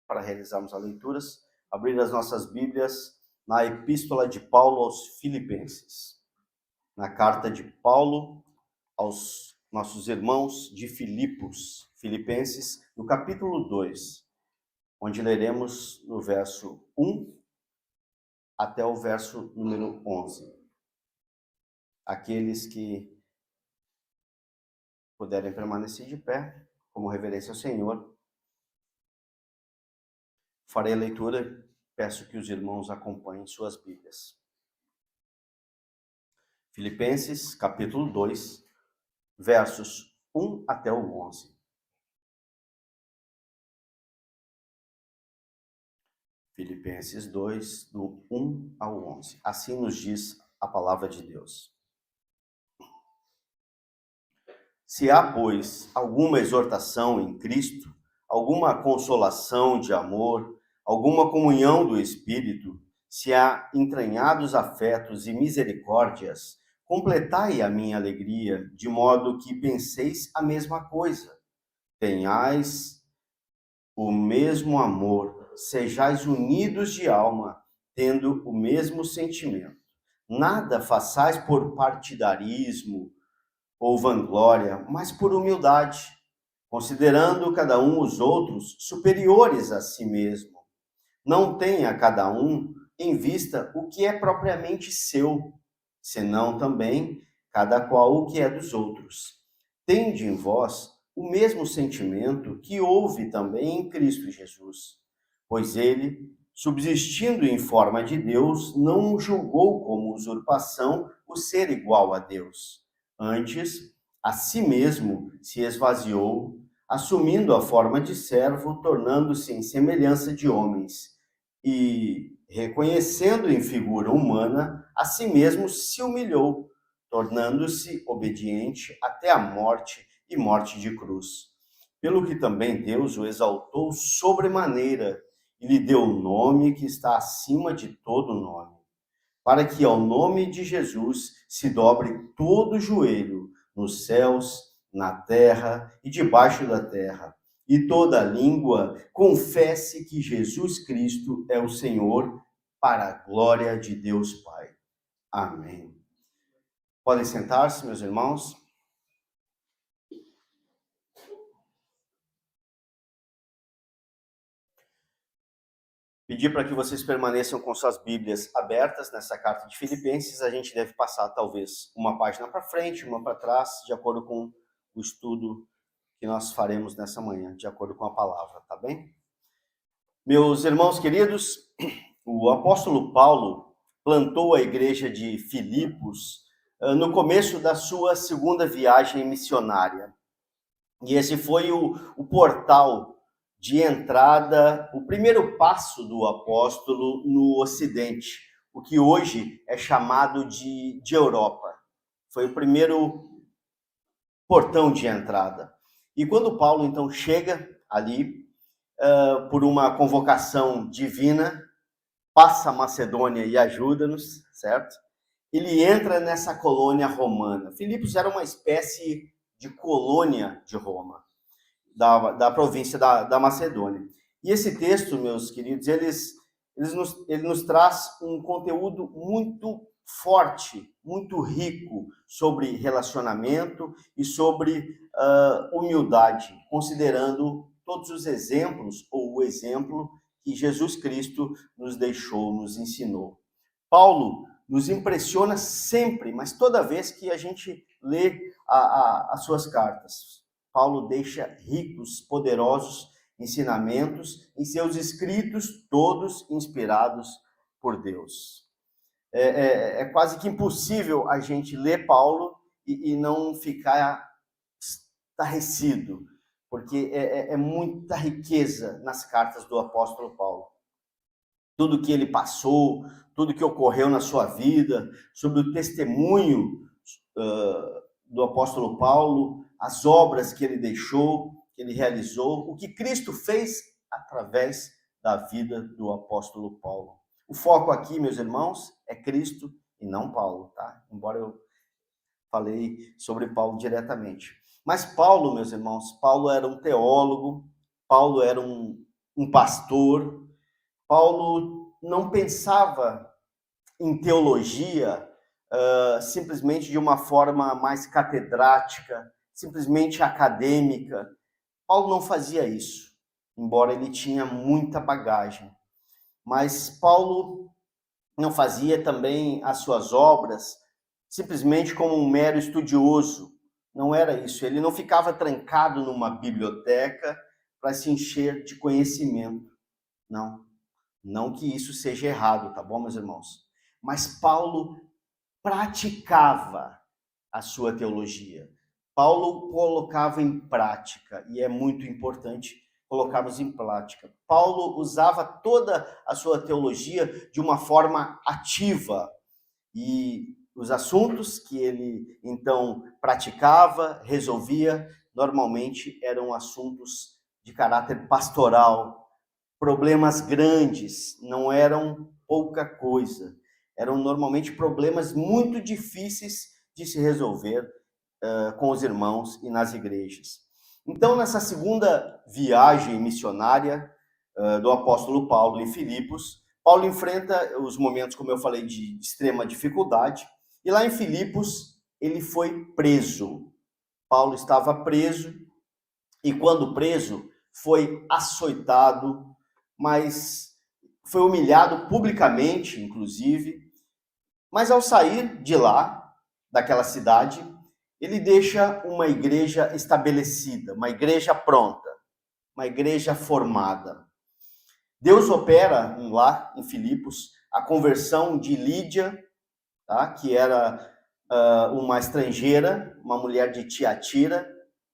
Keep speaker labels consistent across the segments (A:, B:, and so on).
A: para realizarmos as leituras, abrir as nossas Bíblias na Epístola de Paulo aos Filipenses, na carta de Paulo aos nossos irmãos de Filipos, Filipenses, no capítulo 2, onde leremos no verso 1 até o verso número 11. Aqueles que puderem permanecer de pé, como reverência ao Senhor, farei a leitura, peço que os irmãos acompanhem suas Bíblias. Filipenses, capítulo 2, versos 1 até o 11. Filipenses 2, do 1 ao 11. Assim nos diz a palavra de Deus. Se há, pois, alguma exortação em Cristo, alguma consolação de amor, alguma comunhão do Espírito, se há entranhados afetos e misericórdias, completai a minha alegria, de modo que penseis a mesma coisa. Tenhais o mesmo amor, sejais unidos de alma, tendo o mesmo sentimento. Nada façais por partidarismo ou vanglória, mas por humildade, considerando cada um os outros superiores a si mesmo. Não tenha cada um em vista o que é propriamente seu, senão também cada qual o que é dos outros. Tende em vós o mesmo sentimento que houve também em Cristo Jesus, pois ele, subsistindo em forma de Deus, não julgou como usurpação o ser igual a Deus. Antes, a si mesmo se esvaziou, assumindo a forma de servo, tornando-se em semelhança de homens, e, reconhecendo em figura humana, a si mesmo se humilhou, tornando-se obediente até a morte e morte de cruz. Pelo que também Deus o exaltou sobremaneira e lhe deu o nome que está acima de todo nome, para que ao nome de Jesus se dobre todo o joelho, nos céus, na terra e debaixo da terra, e toda língua confesse que Jesus Cristo é o Senhor, para a glória de Deus Pai. Amém. Podem sentar-se, meus irmãos. Pedir para que vocês permaneçam com suas Bíblias abertas nessa carta de Filipenses. A gente deve passar, talvez, uma página para frente, uma para trás, de acordo com o estudo que nós faremos nessa manhã, de acordo com a palavra, tá bem? Meus irmãos queridos, o apóstolo Paulo plantou a igreja de Filipos no começo da sua segunda viagem missionária. E esse foi o portal de entrada, o primeiro passo do apóstolo no Ocidente, o que hoje é chamado de Europa. Foi o primeiro portão de entrada. E quando Paulo, então, chega ali, por uma convocação divina, passa a Macedônia e ajuda-nos, certo? Ele entra nessa colônia romana. Filipos era uma espécie de colônia de Roma, da província da Macedônia. E esse texto, meus queridos, ele nos traz um conteúdo muito forte, muito rico sobre relacionamento e sobre humildade, considerando todos os exemplos, ou o exemplo que Jesus Cristo nos deixou, nos ensinou. Paulo nos impressiona sempre, mas toda vez que a gente lê as suas cartas. Paulo deixa ricos, poderosos ensinamentos em seus escritos, todos inspirados por Deus. É quase que impossível a gente ler Paulo e não ficar estarrecido, porque é muita riqueza nas cartas do apóstolo Paulo. Tudo que ele passou, tudo que ocorreu na sua vida, sobre o testemunho do apóstolo Paulo, as obras que ele deixou, que ele realizou, o que Cristo fez através da vida do apóstolo Paulo. O foco aqui, meus irmãos, é Cristo e não Paulo, tá? Embora eu falei sobre Paulo diretamente. Mas Paulo, meus irmãos, Paulo era um teólogo, Paulo era um um pastor. Paulo não pensava em teologia simplesmente de uma forma mais catedrática, simplesmente acadêmica. Paulo não fazia isso, embora ele tinha muita bagagem. Mas Paulo não fazia também as suas obras simplesmente como um mero estudioso. Não era isso. Ele não ficava trancado numa biblioteca para se encher de conhecimento. Não. Não que isso seja errado, tá bom, meus irmãos? Mas Paulo praticava a sua teologia. Paulo colocava em prática, e é muito importante colocarmos em prática. Paulo usava toda a sua teologia de uma forma ativa, e os assuntos que ele então praticava, resolvia, normalmente eram assuntos de caráter pastoral, problemas grandes, não eram pouca coisa, eram normalmente problemas muito difíceis de se resolver com os irmãos e nas igrejas. Então, nessa segunda viagem missionária do apóstolo Paulo em Filipos, Paulo enfrenta os momentos, como eu falei, de extrema dificuldade, e lá em Filipos ele foi preso. Paulo estava preso, e quando preso, foi açoitado, mas foi humilhado publicamente, inclusive. Mas ao sair de lá, daquela cidade, ele deixa uma igreja estabelecida, uma igreja pronta, uma igreja formada. Deus opera lá em Filipos a conversão de Lídia, tá? Que era uma estrangeira, uma mulher de Tiatira,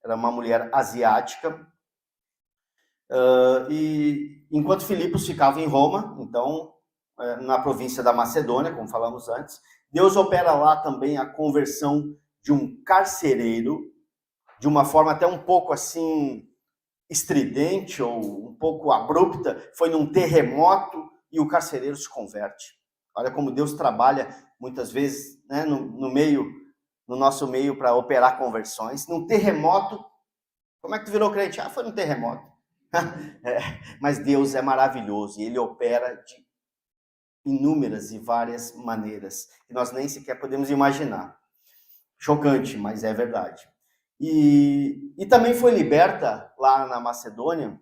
A: era uma mulher asiática. E enquanto Filipos ficava em Roma, então, na província da Macedônia, como falamos antes, Deus opera lá também a conversão de um carcereiro, de uma forma até um pouco assim estridente ou um pouco abrupta, foi num terremoto e o carcereiro se converte. Olha como Deus trabalha muitas vezes, né, no nosso meio para operar conversões. Num terremoto, como é que tu virou crente? Foi num terremoto. Mas Deus é maravilhoso e Ele opera de inúmeras e várias maneiras que nós nem sequer podemos imaginar. Chocante, mas é verdade. E também foi liberta lá na Macedônia,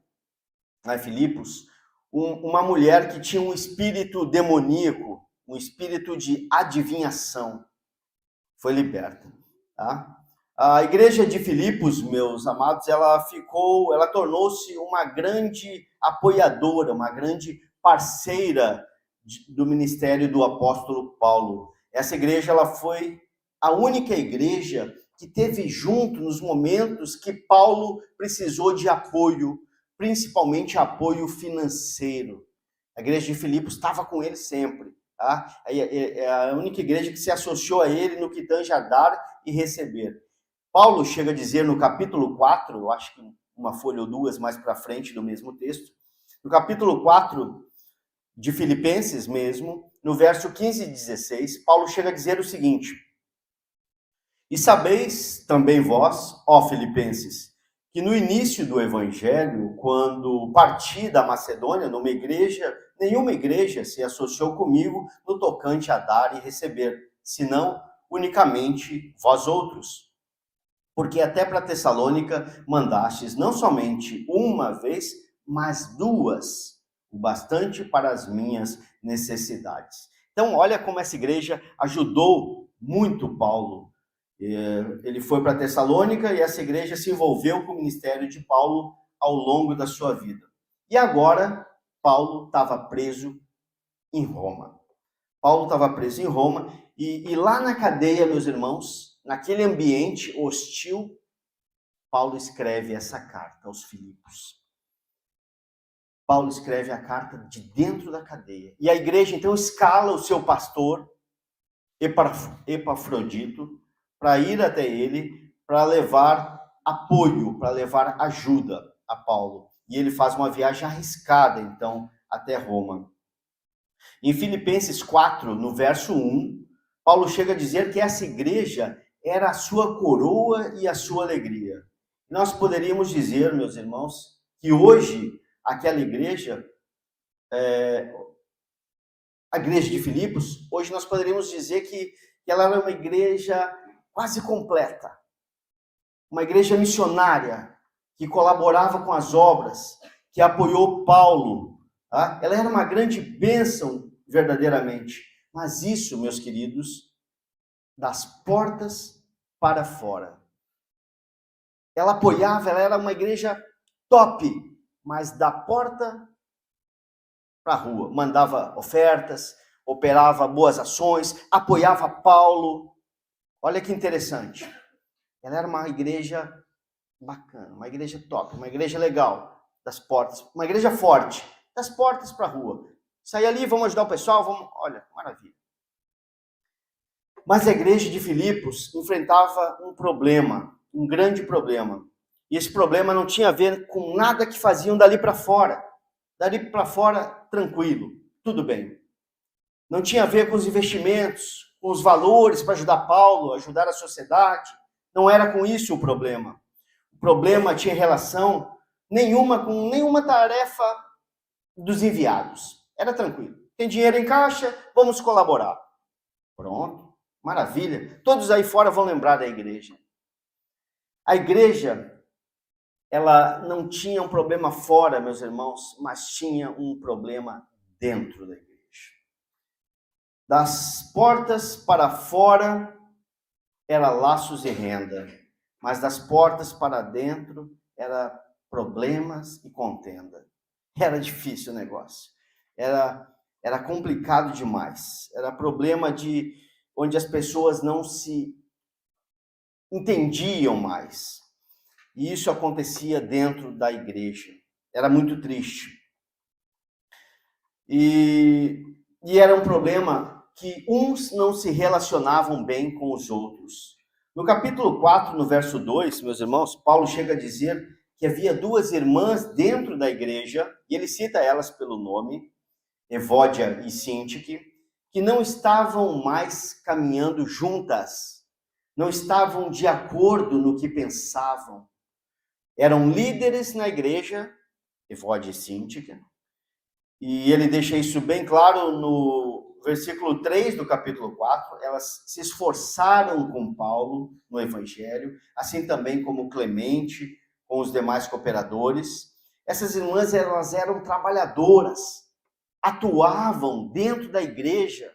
A: lá em Filipos, uma mulher que tinha um espírito demoníaco, um espírito de adivinhação. Foi liberta, tá? A igreja de Filipos, meus amados, ela tornou-se uma grande apoiadora, uma grande parceira do ministério do apóstolo Paulo. Essa igreja, ela foi a única igreja que teve junto nos momentos que Paulo precisou de apoio, principalmente apoio financeiro. A igreja de Filipos estava com ele sempre. Tá? É a única igreja que se associou a ele no que tange a dar e receber. Paulo chega a dizer no capítulo 4, eu acho que uma folha ou duas mais para frente do mesmo texto, no capítulo 4 de Filipenses mesmo, no verso 15 e 16, Paulo chega a dizer o seguinte: e sabeis também vós, ó Filipenses, que no início do evangelho, quando parti da Macedônia, nenhuma igreja se associou comigo no tocante a dar e receber, senão unicamente vós outros. Porque até para Tessalônica mandastes não somente uma vez, mas duas, o bastante para as minhas necessidades. Então, olha como essa igreja ajudou muito Paulo. Ele foi para Tessalônica e essa igreja se envolveu com o ministério de Paulo ao longo da sua vida. E agora, Paulo estava preso em Roma. Paulo estava preso em Roma e lá na cadeia, meus irmãos, naquele ambiente hostil, Paulo escreve essa carta aos Filipos. Paulo escreve a carta de dentro da cadeia. E a igreja, então, escala o seu pastor, Epafrodito, para ir até ele, para levar apoio, para levar ajuda a Paulo. E ele faz uma viagem arriscada, então, até Roma. Em Filipenses 4, no verso 1, Paulo chega a dizer que essa igreja era a sua coroa e a sua alegria. Nós poderíamos dizer, meus irmãos, que hoje aquela igreja, a igreja de Filipos, hoje nós poderíamos dizer que ela era uma igreja quase completa. Uma igreja missionária, que colaborava com as obras, que apoiou Paulo. Tá? Ela era uma grande bênção, verdadeiramente. Mas isso, meus queridos, das portas para fora. Ela apoiava, ela era uma igreja top, mas da porta para a rua. Mandava ofertas, operava boas ações, apoiava Paulo. Olha que interessante. Ela era uma igreja bacana, uma igreja top, uma igreja legal, das portas, uma igreja forte, das portas para a rua. Sair ali, vamos ajudar o pessoal, vamos... Olha, maravilha. Mas a igreja de Filipos enfrentava um problema, um grande problema. E esse problema não tinha a ver com nada que faziam dali para fora. Dali para fora, tranquilo, tudo bem. Não tinha a ver com os investimentos, com os valores para ajudar Paulo, ajudar a sociedade. Não era com isso o problema. O problema tinha relação nenhuma com nenhuma tarefa dos enviados. Era tranquilo. Tem dinheiro em caixa, vamos colaborar. Pronto, maravilha. Todos aí fora vão lembrar da igreja. A igreja, ela não tinha um problema fora, meus irmãos, mas tinha um problema dentro da igreja. Das portas para fora era laços e renda, mas das portas para dentro era problemas e contenda. Era difícil o negócio. Era complicado demais. Era problema onde as pessoas não se entendiam mais. E isso acontecia dentro da igreja. Era muito triste. E era um problema que uns não se relacionavam bem com os outros. No capítulo 4, no verso 2, meus irmãos, Paulo chega a dizer que havia duas irmãs dentro da igreja, e ele cita elas pelo nome, Evódia e Síntique, que não estavam mais caminhando juntas, não estavam de acordo no que pensavam. Eram líderes na igreja, Evódia e Síntique, e ele deixa isso bem claro no versículo 3 do capítulo 4, elas se esforçaram com Paulo no evangelho, assim também como Clemente, com os demais cooperadores. Essas irmãs, elas eram trabalhadoras, atuavam dentro da igreja,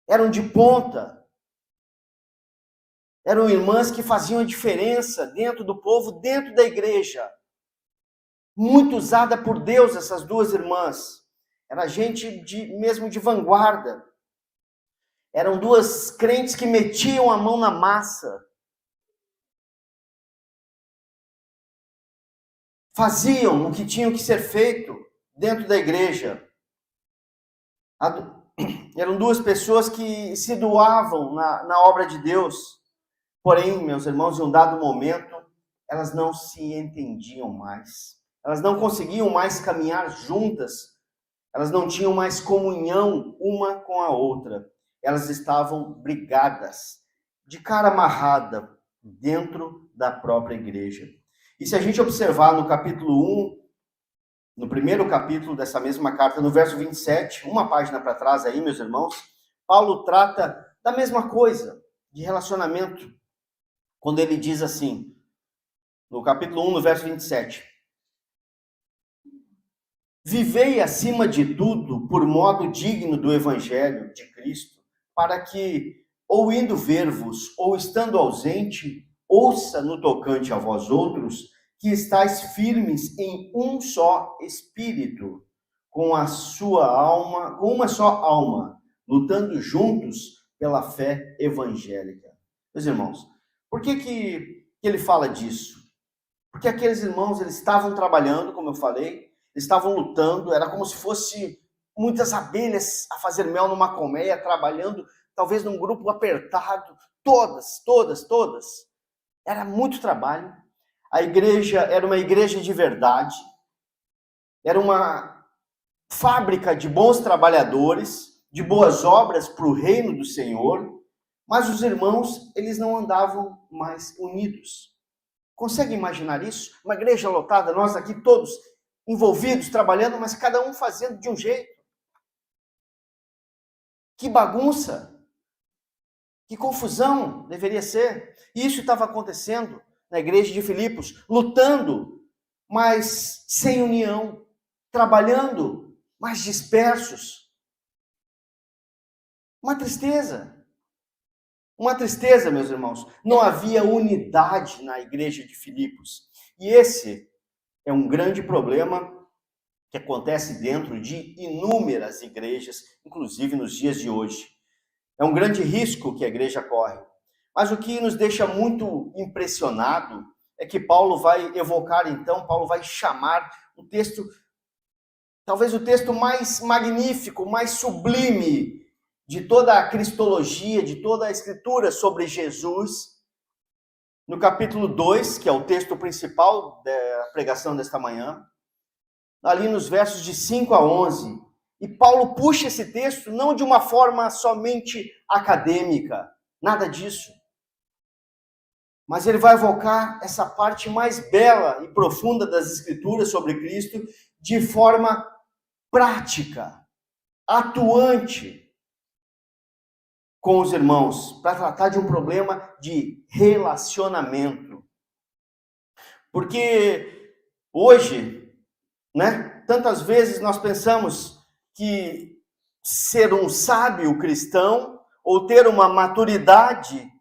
A: eram de ponta, eram irmãs que faziam a diferença dentro do povo, dentro da igreja. Muito usada por Deus, essas duas irmãs. Era gente mesmo de vanguarda. Eram duas crentes que metiam a mão na massa. Faziam o que tinham que ser feito dentro da igreja. Eram duas pessoas que se doavam na obra de Deus. Porém, meus irmãos, em um dado momento, elas não se entendiam mais. Elas não conseguiam mais caminhar juntas. Elas não tinham mais comunhão uma com a outra. Elas estavam brigadas, de cara amarrada, dentro da própria igreja. E se a gente observar no capítulo 1, no primeiro capítulo dessa mesma carta, no verso 27, uma página para trás aí, meus irmãos, Paulo trata da mesma coisa, de relacionamento, quando ele diz assim, no capítulo 1, no verso 27, vivei acima de tudo por modo digno do evangelho de Cristo, para que, ou indo ver-vos, ou estando ausente, ouça no tocante a vós outros, que estáis firmes em um só espírito, com uma só alma, lutando juntos pela fé evangélica. Meus irmãos, por que ele fala disso? Porque aqueles irmãos, eles estavam trabalhando, como eu falei, estavam lutando, era como se fosse muitas abelhas a fazer mel numa colmeia, trabalhando, talvez num grupo apertado, todas. Era muito trabalho. A igreja era uma igreja de verdade, era uma fábrica de bons trabalhadores, de boas obras para o reino do Senhor, mas os irmãos, eles não andavam mais unidos. Consegue imaginar isso? Uma igreja lotada, nós aqui todos envolvidos, trabalhando, mas cada um fazendo de um jeito. Que bagunça! Que confusão deveria ser. E isso estava acontecendo na igreja de Filipos, lutando, mas sem união, trabalhando, mas dispersos. Uma tristeza, meus irmãos. Não havia unidade na igreja de Filipos. E esse é um grande problema que acontece dentro de inúmeras igrejas, inclusive nos dias de hoje. É um grande risco que a igreja corre. Mas o que nos deixa muito impressionado é que Paulo vai evocar, então, Paulo vai chamar o texto, talvez o texto mais magnífico, mais sublime de toda a cristologia, de toda a escritura sobre Jesus, no capítulo 2, que é o texto principal da pregação desta manhã, ali nos versos de 5 a 11. E Paulo puxa esse texto não de uma forma somente acadêmica, nada disso. Mas ele vai evocar essa parte mais bela e profunda das Escrituras sobre Cristo de forma prática, atuante com os irmãos, para tratar de um problema de relacionamento. Porque hoje, tantas vezes nós pensamos que ser um sábio cristão ou ter uma maturidade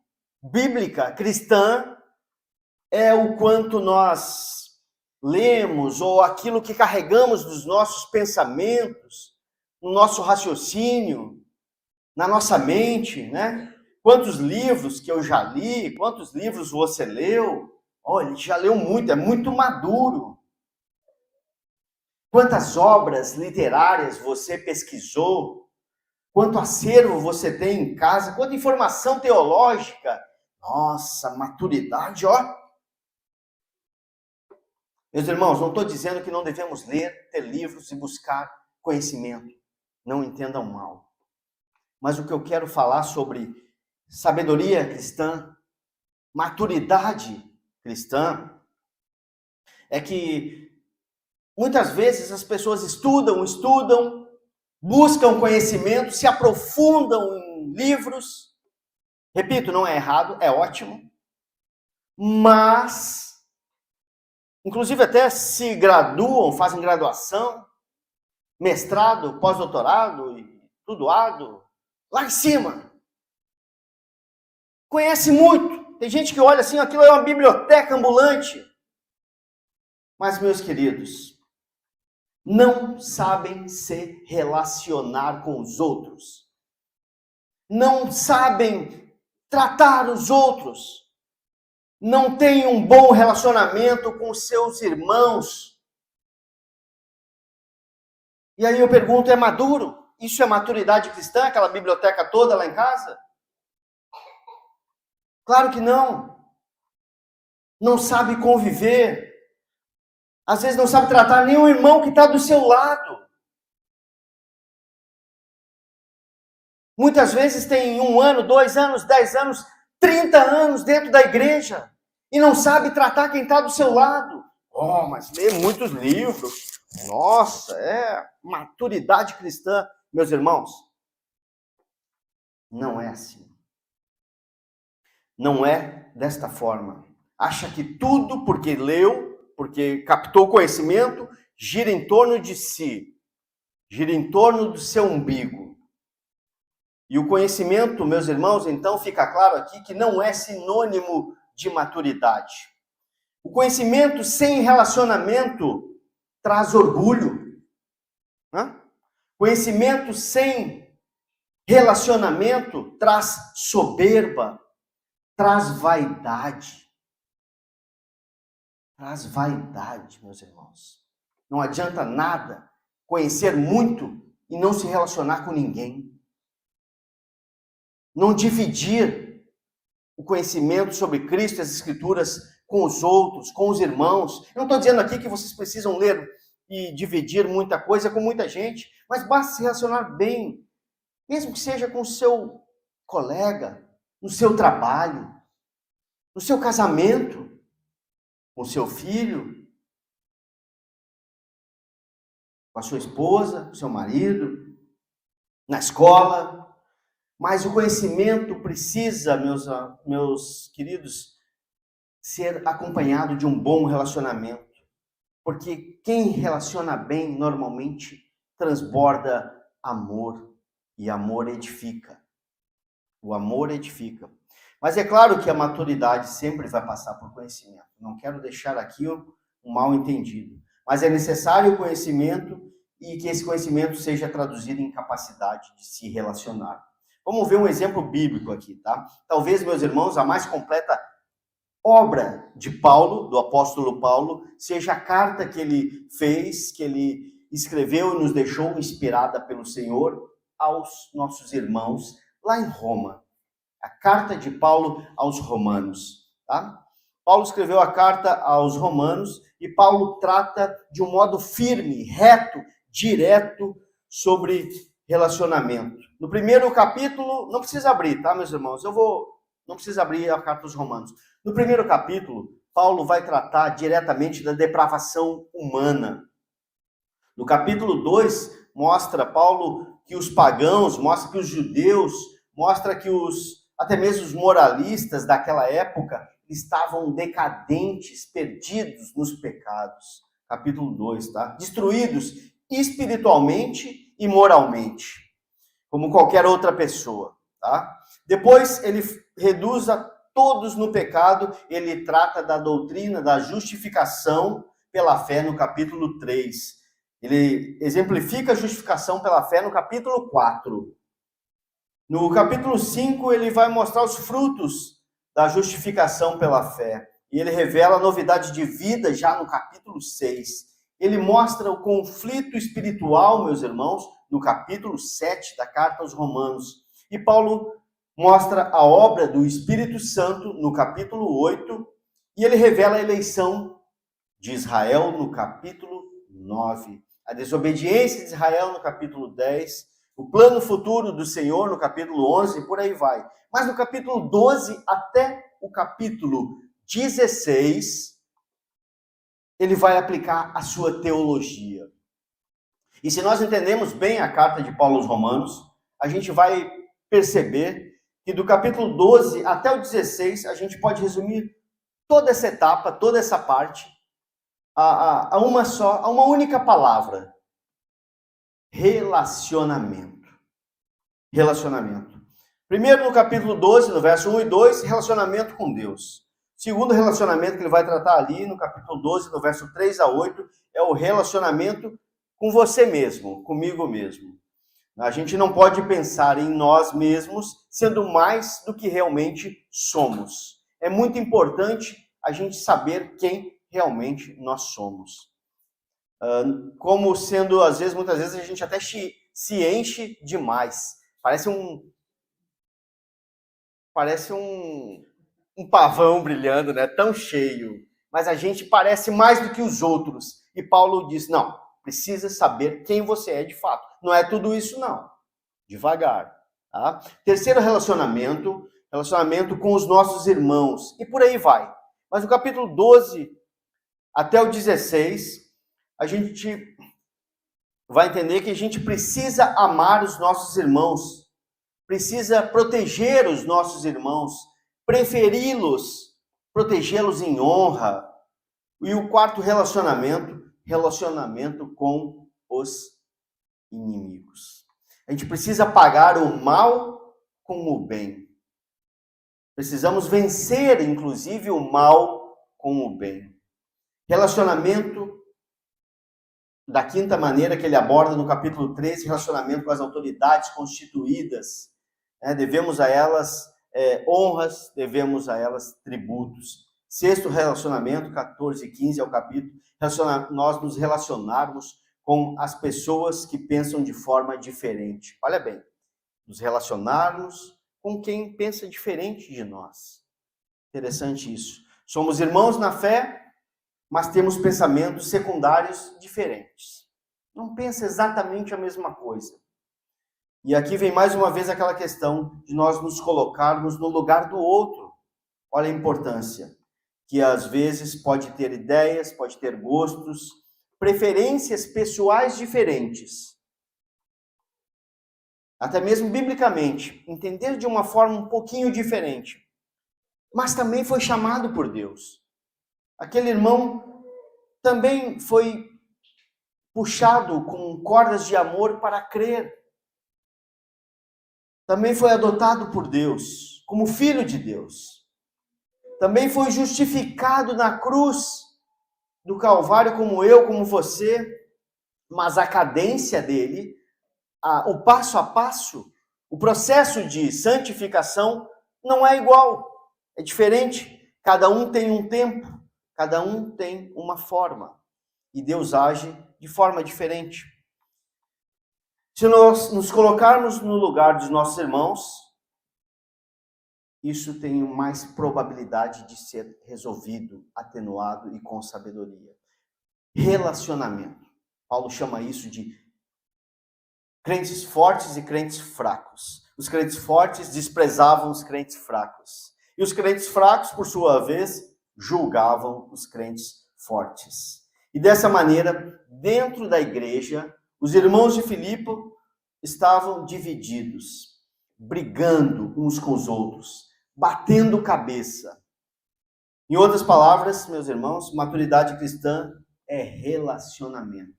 A: bíblica cristã é o quanto nós lemos ou aquilo que carregamos dos nossos pensamentos, no nosso raciocínio, na nossa mente, Quantos livros que eu já li, quantos livros você leu? Olha, ele já leu muito, é muito maduro. Quantas obras literárias você pesquisou? Quanto acervo você tem em casa? Quanta informação teológica? Nossa, maturidade, ó. Meus irmãos, não estou dizendo que não devemos ler, ter livros e buscar conhecimento. Não entendam mal. Mas o que eu quero falar sobre sabedoria cristã, maturidade cristã, é que muitas vezes as pessoas estudam, buscam conhecimento, se aprofundam em livros. Repito, não é errado, é ótimo. Mas, inclusive até se graduam, fazem graduação, mestrado, pós-doutorado e tudo lá em cima. Conhece muito. Tem gente que olha assim, aquilo é uma biblioteca ambulante. Mas, meus queridos, não sabem se relacionar com os outros. Não sabem tratar os outros. Não têm um bom relacionamento com seus irmãos. E aí eu pergunto, é maduro? Isso é maturidade cristã, aquela biblioteca toda lá em casa? Claro que não. Não sabe conviver. Às vezes não sabe tratar nem o irmão que está do seu lado. Muitas vezes tem 1 ano, 2 anos, 10 anos, 30 anos dentro da igreja e não sabe tratar quem está do seu lado. Oh, mas lê muitos livros. Nossa, é maturidade cristã. Meus irmãos, não é assim. Não é desta forma. Acha que tudo porque leu, porque captou conhecimento, gira em torno de si, gira em torno do seu umbigo. E o conhecimento, meus irmãos, então fica claro aqui que não é sinônimo de maturidade. O conhecimento sem relacionamento traz orgulho. Conhecimento sem relacionamento traz soberba, traz vaidade. Traz vaidade, meus irmãos. Não adianta nada conhecer muito e não se relacionar com ninguém. Não dividir o conhecimento sobre Cristo e as Escrituras com os outros, com os irmãos. Eu não estou dizendo aqui que vocês precisam ler e dividir muita coisa com muita gente, mas basta se relacionar bem, mesmo que seja com o seu colega, no seu trabalho, no seu casamento, com o seu filho. com a sua esposa, com o seu marido, na escola. Mas o conhecimento precisa, meus queridos, ser acompanhado de um bom relacionamento. Porque quem relaciona bem, normalmente, transborda amor. E amor edifica. O amor edifica. Mas é claro que a maturidade sempre vai passar por conhecimento. Não quero deixar aqui um mal entendido. Mas é necessário o conhecimento e que esse conhecimento seja traduzido em capacidade de se relacionar. Vamos ver um exemplo bíblico aqui, tá? Talvez, meus irmãos, a mais completa obra de Paulo, do apóstolo Paulo, seja a carta que ele fez, que ele escreveu e nos deixou inspirada pelo Senhor aos nossos irmãos lá em Roma. A carta de Paulo aos Romanos, tá? Paulo escreveu a carta aos Romanos e Paulo trata de um modo firme, reto, direto sobre relacionamento. No primeiro capítulo, não precisa abrir, tá, meus irmãos? Não precisa abrir a carta aos Romanos. No primeiro capítulo, Paulo vai tratar diretamente da depravação humana. No capítulo 2, mostra Paulo que os pagãos, mostra que os judeus, mostra que até mesmo os moralistas daquela época estavam decadentes, perdidos nos pecados. Capítulo 2, tá? Destruídos espiritualmente e moralmente, como qualquer outra pessoa, tá? Depois ele reduz a todos no pecado, ele trata da doutrina da justificação pela fé no capítulo 3. Ele exemplifica a justificação pela fé no capítulo 4. No capítulo 5, ele vai mostrar os frutos da justificação pela fé. E ele revela a novidade de vida já no capítulo 6. Ele mostra o conflito espiritual, meus irmãos, no capítulo 7 da carta aos Romanos. E Paulo mostra a obra do Espírito Santo no capítulo 8. E ele revela a eleição de Israel no capítulo 9. A desobediência de Israel no capítulo 10. O plano futuro do Senhor no capítulo 11, e por aí vai. Mas no capítulo 12 até o capítulo 16, ele vai aplicar a sua teologia. E se nós entendemos bem a carta de Paulo aos Romanos, a gente vai perceber que do capítulo 12 até o 16, a gente pode resumir toda essa etapa, toda essa parte, a uma única palavra: relacionamento. Relacionamento. Primeiro, no capítulo 12, no verso 1 e 2, relacionamento com Deus. Segundo relacionamento que ele vai tratar ali, no capítulo 12, no verso 3 a 8, é o relacionamento com você mesmo, comigo mesmo. A gente não pode pensar em nós mesmos sendo mais do que realmente somos. É muito importante a gente saber quem realmente nós somos. Como sendo, muitas vezes, a gente até se enche demais. Parece um pavão brilhando, né? Tão cheio. Mas a gente parece mais do que os outros. E Paulo diz, não, precisa saber quem você é de fato. Não é tudo isso, não. Devagar. Tá? Terceiro relacionamento com os nossos irmãos. E por aí vai. Mas no capítulo 12 até o 16, a gente vai entender que a gente precisa amar os nossos irmãos, precisa proteger os nossos irmãos, preferi-los, protegê-los em honra. E o quarto relacionamento com os inimigos. A gente precisa pagar o mal com o bem. Precisamos vencer, inclusive, o mal com o bem. Relacionamento da quinta maneira que ele aborda no capítulo 13, relacionamento com as autoridades constituídas. Devemos a elas honras, devemos a elas tributos. Sexto relacionamento, 14 e 15 é o capítulo, nós nos relacionarmos com as pessoas que pensam de forma diferente. Olha bem, nos relacionarmos com quem pensa diferente de nós. Interessante isso. Somos irmãos na fé, mas temos pensamentos secundários diferentes. Não pensa exatamente a mesma coisa. E aqui vem mais uma vez aquela questão de nós nos colocarmos no lugar do outro. Olha a importância, que às vezes pode ter ideias, pode ter gostos, preferências pessoais diferentes. Até mesmo biblicamente, entender de uma forma um pouquinho diferente. Mas também foi chamado por Deus. Aquele irmão também foi puxado com cordas de amor para crer. Também foi adotado por Deus, como filho de Deus. Também foi justificado na cruz do Calvário, como eu, como você. Mas a cadência dele, o passo a passo, o processo de santificação não é igual. É diferente. Cada um tem um tempo, cada um tem uma forma. E Deus age de forma diferente. Se nós nos colocarmos no lugar dos nossos irmãos, isso tem mais probabilidade de ser resolvido, atenuado e com sabedoria. Relacionamento. Paulo chama isso de crentes fortes e crentes fracos. Os crentes fortes desprezavam os crentes fracos. E os crentes fracos, por sua vez, julgavam os crentes fortes. E dessa maneira, dentro da igreja, os irmãos de Filipe estavam divididos, brigando uns com os outros, batendo cabeça. Em outras palavras, meus irmãos, maturidade cristã é relacionamento.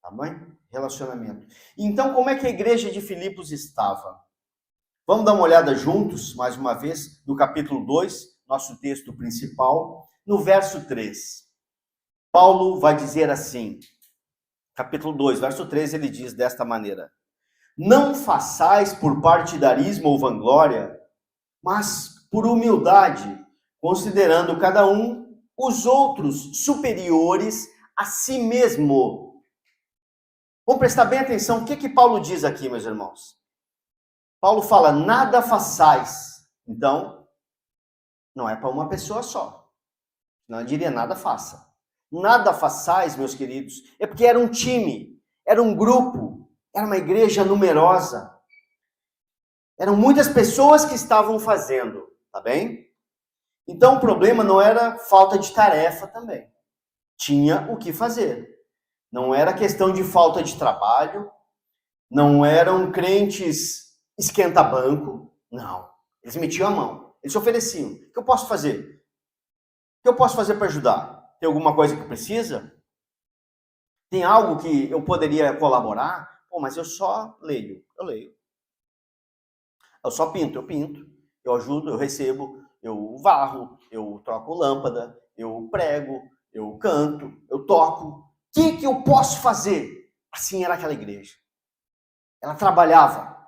A: Tá bem? Relacionamento. Então, como é que a igreja de Filipos estava? Vamos dar uma olhada juntos, mais uma vez, no capítulo 2, nosso texto principal, no verso 3. Paulo vai dizer assim, capítulo 2, verso 3, ele diz desta maneira: não façais por partidarismo ou vanglória, mas por humildade, considerando cada um os outros superiores a si mesmo. Vamos prestar bem atenção, o que Paulo diz aqui, meus irmãos? Paulo fala, nada façais. Então, não é para uma pessoa só. Não, eu diria, nada faça. Nada façais, meus queridos, é porque era um time, era um grupo, era uma igreja numerosa. Eram muitas pessoas que estavam fazendo, tá bem? Então, o problema não era falta de tarefa também. Tinha o que fazer. Não era questão de falta de trabalho, não eram crentes esquenta-banco, não. Eles metiam a mão, eles se ofereciam. O que eu posso fazer? O que eu posso fazer para ajudar? Tem alguma coisa que precisa? Tem algo que eu poderia colaborar? Pô, mas eu só leio, eu leio. Eu só pinto, eu pinto. Eu ajudo, eu recebo, eu varro, eu troco lâmpada, eu prego, eu canto, eu toco. O que eu posso fazer? Assim era aquela igreja. Ela trabalhava.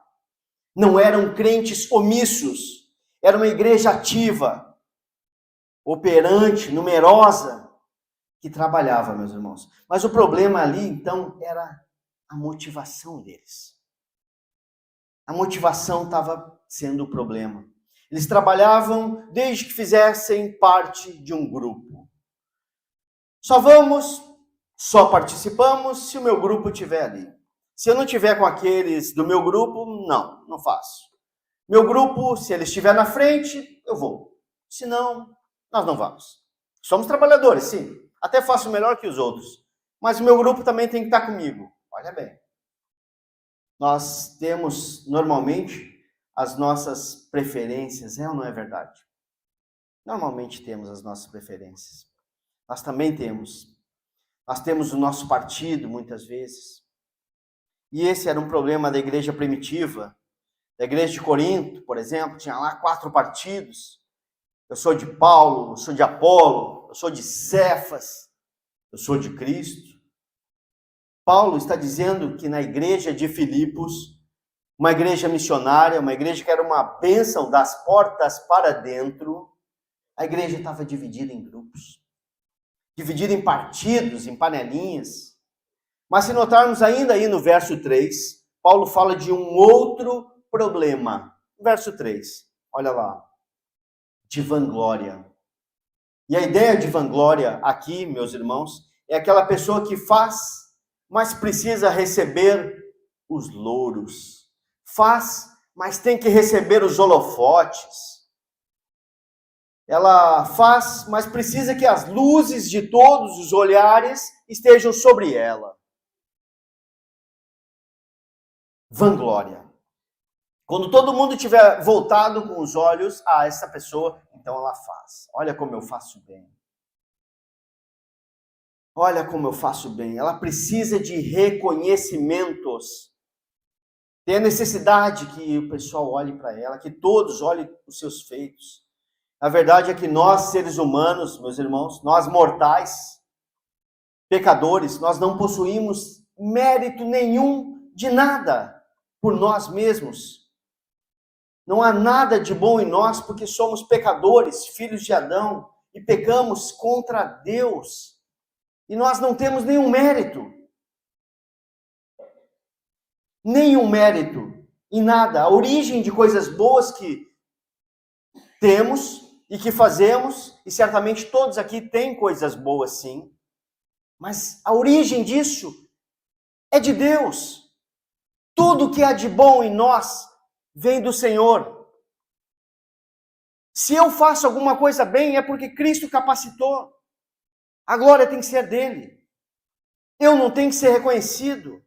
A: Não eram crentes omissos. Era uma igreja ativa, operante, numerosa, que trabalhava, meus irmãos. Mas o problema ali, então, era a motivação deles. A motivação estava sendo o problema. Eles trabalhavam desde que fizessem parte de um grupo. Só participamos se o meu grupo estiver ali. Se eu não estiver com aqueles do meu grupo, não faço. Meu grupo, se ele estiver na frente, eu vou. Se não, nós não vamos. Somos trabalhadores, sim. Até faço melhor que os outros. Mas o meu grupo também tem que estar comigo. Olha bem. Nós temos, normalmente, as nossas preferências. É ou não é verdade? Normalmente temos as nossas preferências. Nós também temos. Nós temos o nosso partido, muitas vezes. E esse era um problema da igreja primitiva. Da igreja de Corinto, por exemplo, tinha lá 4 partidos. Eu sou de Paulo, eu sou de Apolo, eu sou de Cefas, eu sou de Cristo. Paulo está dizendo que na igreja de Filipos, uma igreja missionária, uma igreja que era uma bênção das portas para dentro, a igreja estava dividida em grupos, dividida em partidos, em panelinhas. Mas se notarmos ainda aí no verso 3, Paulo fala de um outro problema. Verso 3, olha lá, de vanglória. E a ideia de vanglória aqui, meus irmãos, é aquela pessoa que faz, mas precisa receber os louros. Faz, mas tem que receber os holofotes. Ela faz, mas precisa que as luzes de todos os olhares estejam sobre ela. Vanglória. Quando todo mundo tiver voltado com os olhos a essa pessoa, então ela faz. Olha como eu faço bem. Olha como eu faço bem. Ela precisa de reconhecimentos. Tem a necessidade que o pessoal olhe para ela, que todos olhem os seus feitos. A verdade é que nós, seres humanos, meus irmãos, nós mortais, pecadores, nós não possuímos mérito nenhum de nada por nós mesmos. Não há nada de bom em nós porque somos pecadores, filhos de Adão, e pecamos contra Deus. E nós não temos nenhum mérito. Nenhum mérito em nada. A origem de coisas boas que temos e que fazemos, e certamente todos aqui têm coisas boas sim, mas a origem disso é de Deus. Tudo que há de bom em nós vem do Senhor. Se eu faço alguma coisa bem, é porque Cristo capacitou. A glória tem que ser dele. Eu não tenho que ser reconhecido.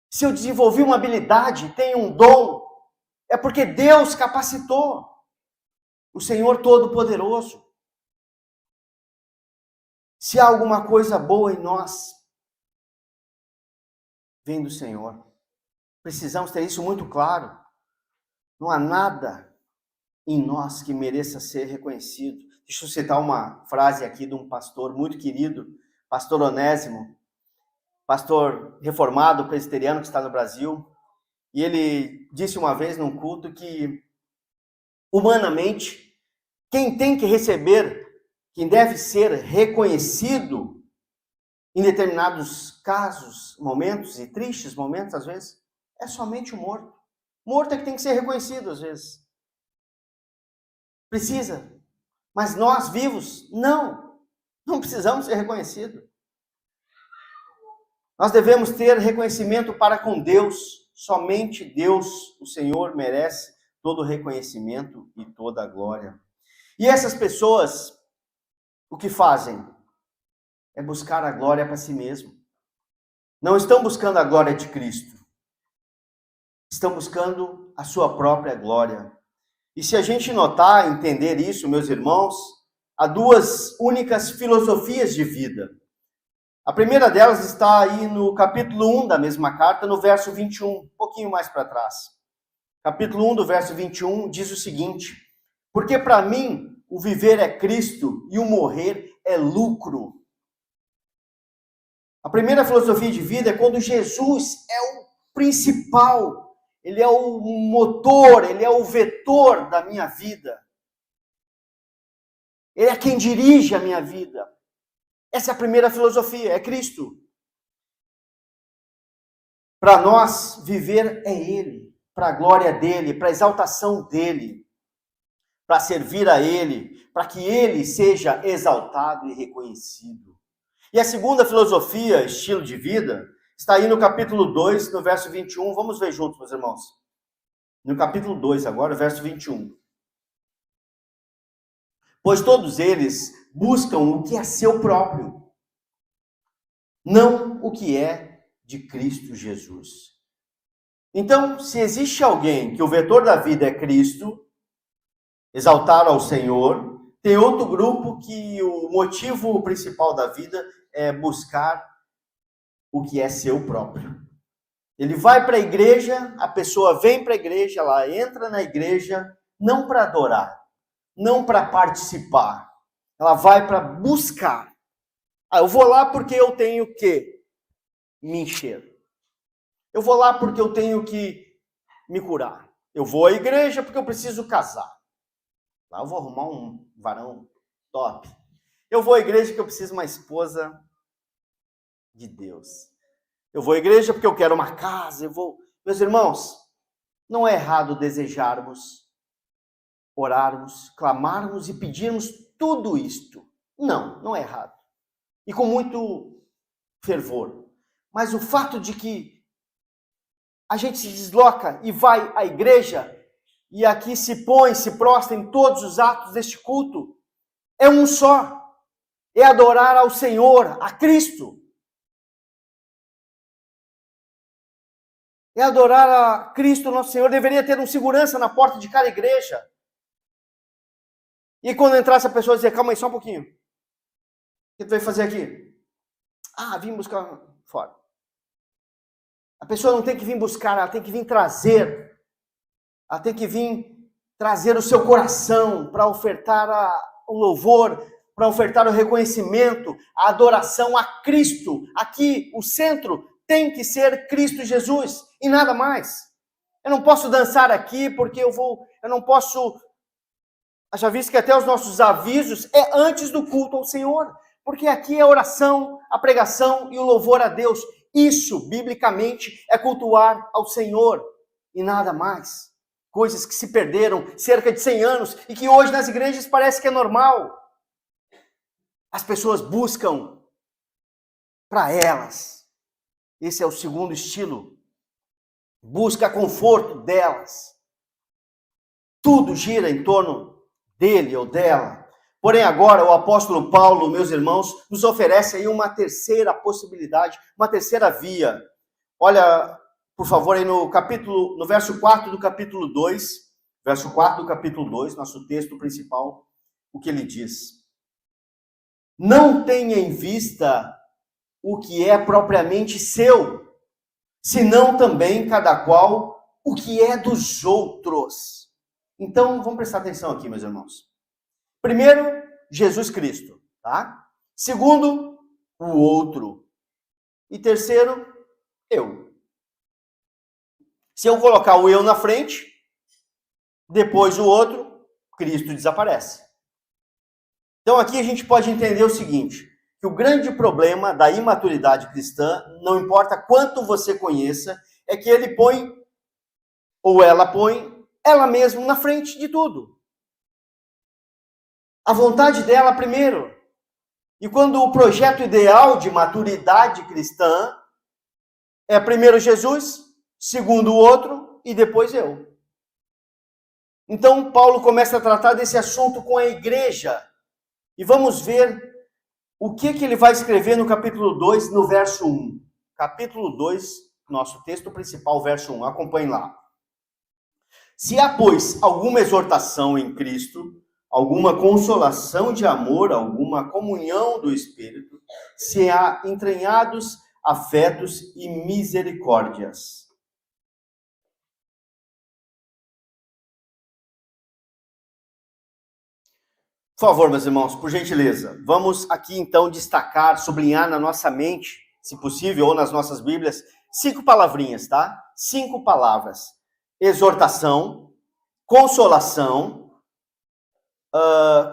A: Se eu desenvolvi uma habilidade, tenho um dom, é porque Deus capacitou. O Senhor Todo-Poderoso. Se há alguma coisa boa em nós, vem do Senhor. Precisamos ter isso muito claro. Não há nada em nós que mereça ser reconhecido. Deixa eu citar uma frase aqui de um pastor muito querido, pastor Onésimo, pastor reformado, presbiteriano que está no Brasil. E ele disse uma vez num culto que, humanamente, quem tem que receber, quem deve ser reconhecido em determinados casos, momentos, e tristes momentos às vezes, é somente o morto. Morto é que tem que ser reconhecido às vezes. Precisa. Mas nós, vivos, não precisamos ser reconhecidos. Nós devemos ter reconhecimento para com Deus. Somente Deus, o Senhor, merece todo o reconhecimento e toda a glória. E essas pessoas, o que fazem? É buscar a glória para si mesmo. Não estão buscando a glória de Cristo. Estão buscando a sua própria glória. E se a gente notar, entender isso, meus irmãos, há duas únicas filosofias de vida. A primeira delas está aí no capítulo 1 da mesma carta, no verso 21, um pouquinho mais para trás. Capítulo 1 do verso 21 diz o seguinte: porque para mim o viver é Cristo e o morrer é lucro. A primeira filosofia de vida é quando Jesus é o principal, ele é o motor, ele é o vetor da minha vida. Ele é quem dirige a minha vida. Essa é a primeira filosofia, é Cristo. Para nós, viver é Ele, para a glória dEle, para a exaltação dEle, para servir a Ele, para que Ele seja exaltado e reconhecido. E a segunda filosofia, estilo de vida, está aí no capítulo 2, no verso 21. Vamos ver juntos, meus irmãos. No capítulo 2 agora, verso 21. Pois todos eles buscam o que é seu próprio, não o que é de Cristo Jesus. Então, se existe alguém que o vetor da vida é Cristo, exaltar ao Senhor, tem outro grupo que o motivo principal da vida é buscar o que é seu próprio. Ele vai para a igreja, a pessoa vem para a igreja, ela entra na igreja, não para adorar, não para participar. Ela vai para buscar. Eu vou lá porque eu tenho que me encher. Eu vou lá porque eu tenho que me curar. Eu vou à igreja porque eu preciso casar. Lá eu vou arrumar um varão top. Eu vou à igreja porque eu preciso de uma esposa de Deus. Eu vou à igreja porque eu quero uma casa. Meus irmãos, não é errado desejarmos, orarmos, clamarmos e pedirmos tudo isto. Não é errado. E com muito fervor. Mas o fato de que a gente se desloca e vai à igreja e aqui se põe, se prostra em todos os atos deste culto, é um só. é adorar ao Senhor, a Cristo. É adorar a Cristo, nosso Senhor. Deveria ter um segurança na porta de cada igreja. E quando entrasse a pessoa dizer, calma aí, só um pouquinho. O que tu vai fazer aqui? Ah, vim buscar fora. A pessoa não tem que vir buscar, ela tem que vir trazer. Ela tem que vir trazer o seu coração para ofertar o louvor, para ofertar o reconhecimento, a adoração a Cristo. Aqui, o centro tem que ser Cristo Jesus e nada mais. Eu não posso dançar aqui porque eu não posso... Já visto que até os nossos avisos é antes do culto ao Senhor, porque aqui é a oração, a pregação e o louvor a Deus. Isso, biblicamente, é cultuar ao Senhor e nada mais. Coisas que se perderam cerca de 100 anos e que hoje nas igrejas parece que é normal. As pessoas buscam para elas. Esse é o segundo estilo. Busca conforto delas. Tudo gira em torno dele ou dela. Porém, agora o apóstolo Paulo, meus irmãos, nos oferece aí uma terceira possibilidade, uma terceira via. Olha, por favor, aí no verso 4 do capítulo 2, verso 4 do capítulo 2, nosso texto principal, o que ele diz. Não tenha em vista o que é propriamente seu, senão também cada qual o que é dos outros. Então, vamos prestar atenção aqui, meus irmãos. Primeiro, Jesus Cristo, tá? Segundo, o outro. E terceiro, eu. Se eu colocar o eu na frente, depois o outro, Cristo desaparece. Então aqui a gente pode entender o seguinte, que o grande problema da imaturidade cristã, não importa quanto você conheça, é que ele põe, ou ela põe, ela mesma na frente de tudo. A vontade dela primeiro. E quando o projeto ideal de maturidade cristã é primeiro Jesus, segundo o outro e depois eu. Então Paulo começa a tratar desse assunto com a igreja. E vamos ver o que ele vai escrever no capítulo 2, no verso 1. Capítulo 2, nosso texto principal, verso 1. Acompanhe lá. Se há, pois, alguma exortação em Cristo, alguma consolação de amor, alguma comunhão do Espírito, se há entranhados afetos e misericórdias. Por favor, meus irmãos, por gentileza, vamos aqui então destacar, sublinhar na nossa mente, se possível, ou nas nossas Bíblias, 5 palavrinhas, tá? 5 palavras. Exortação, consolação,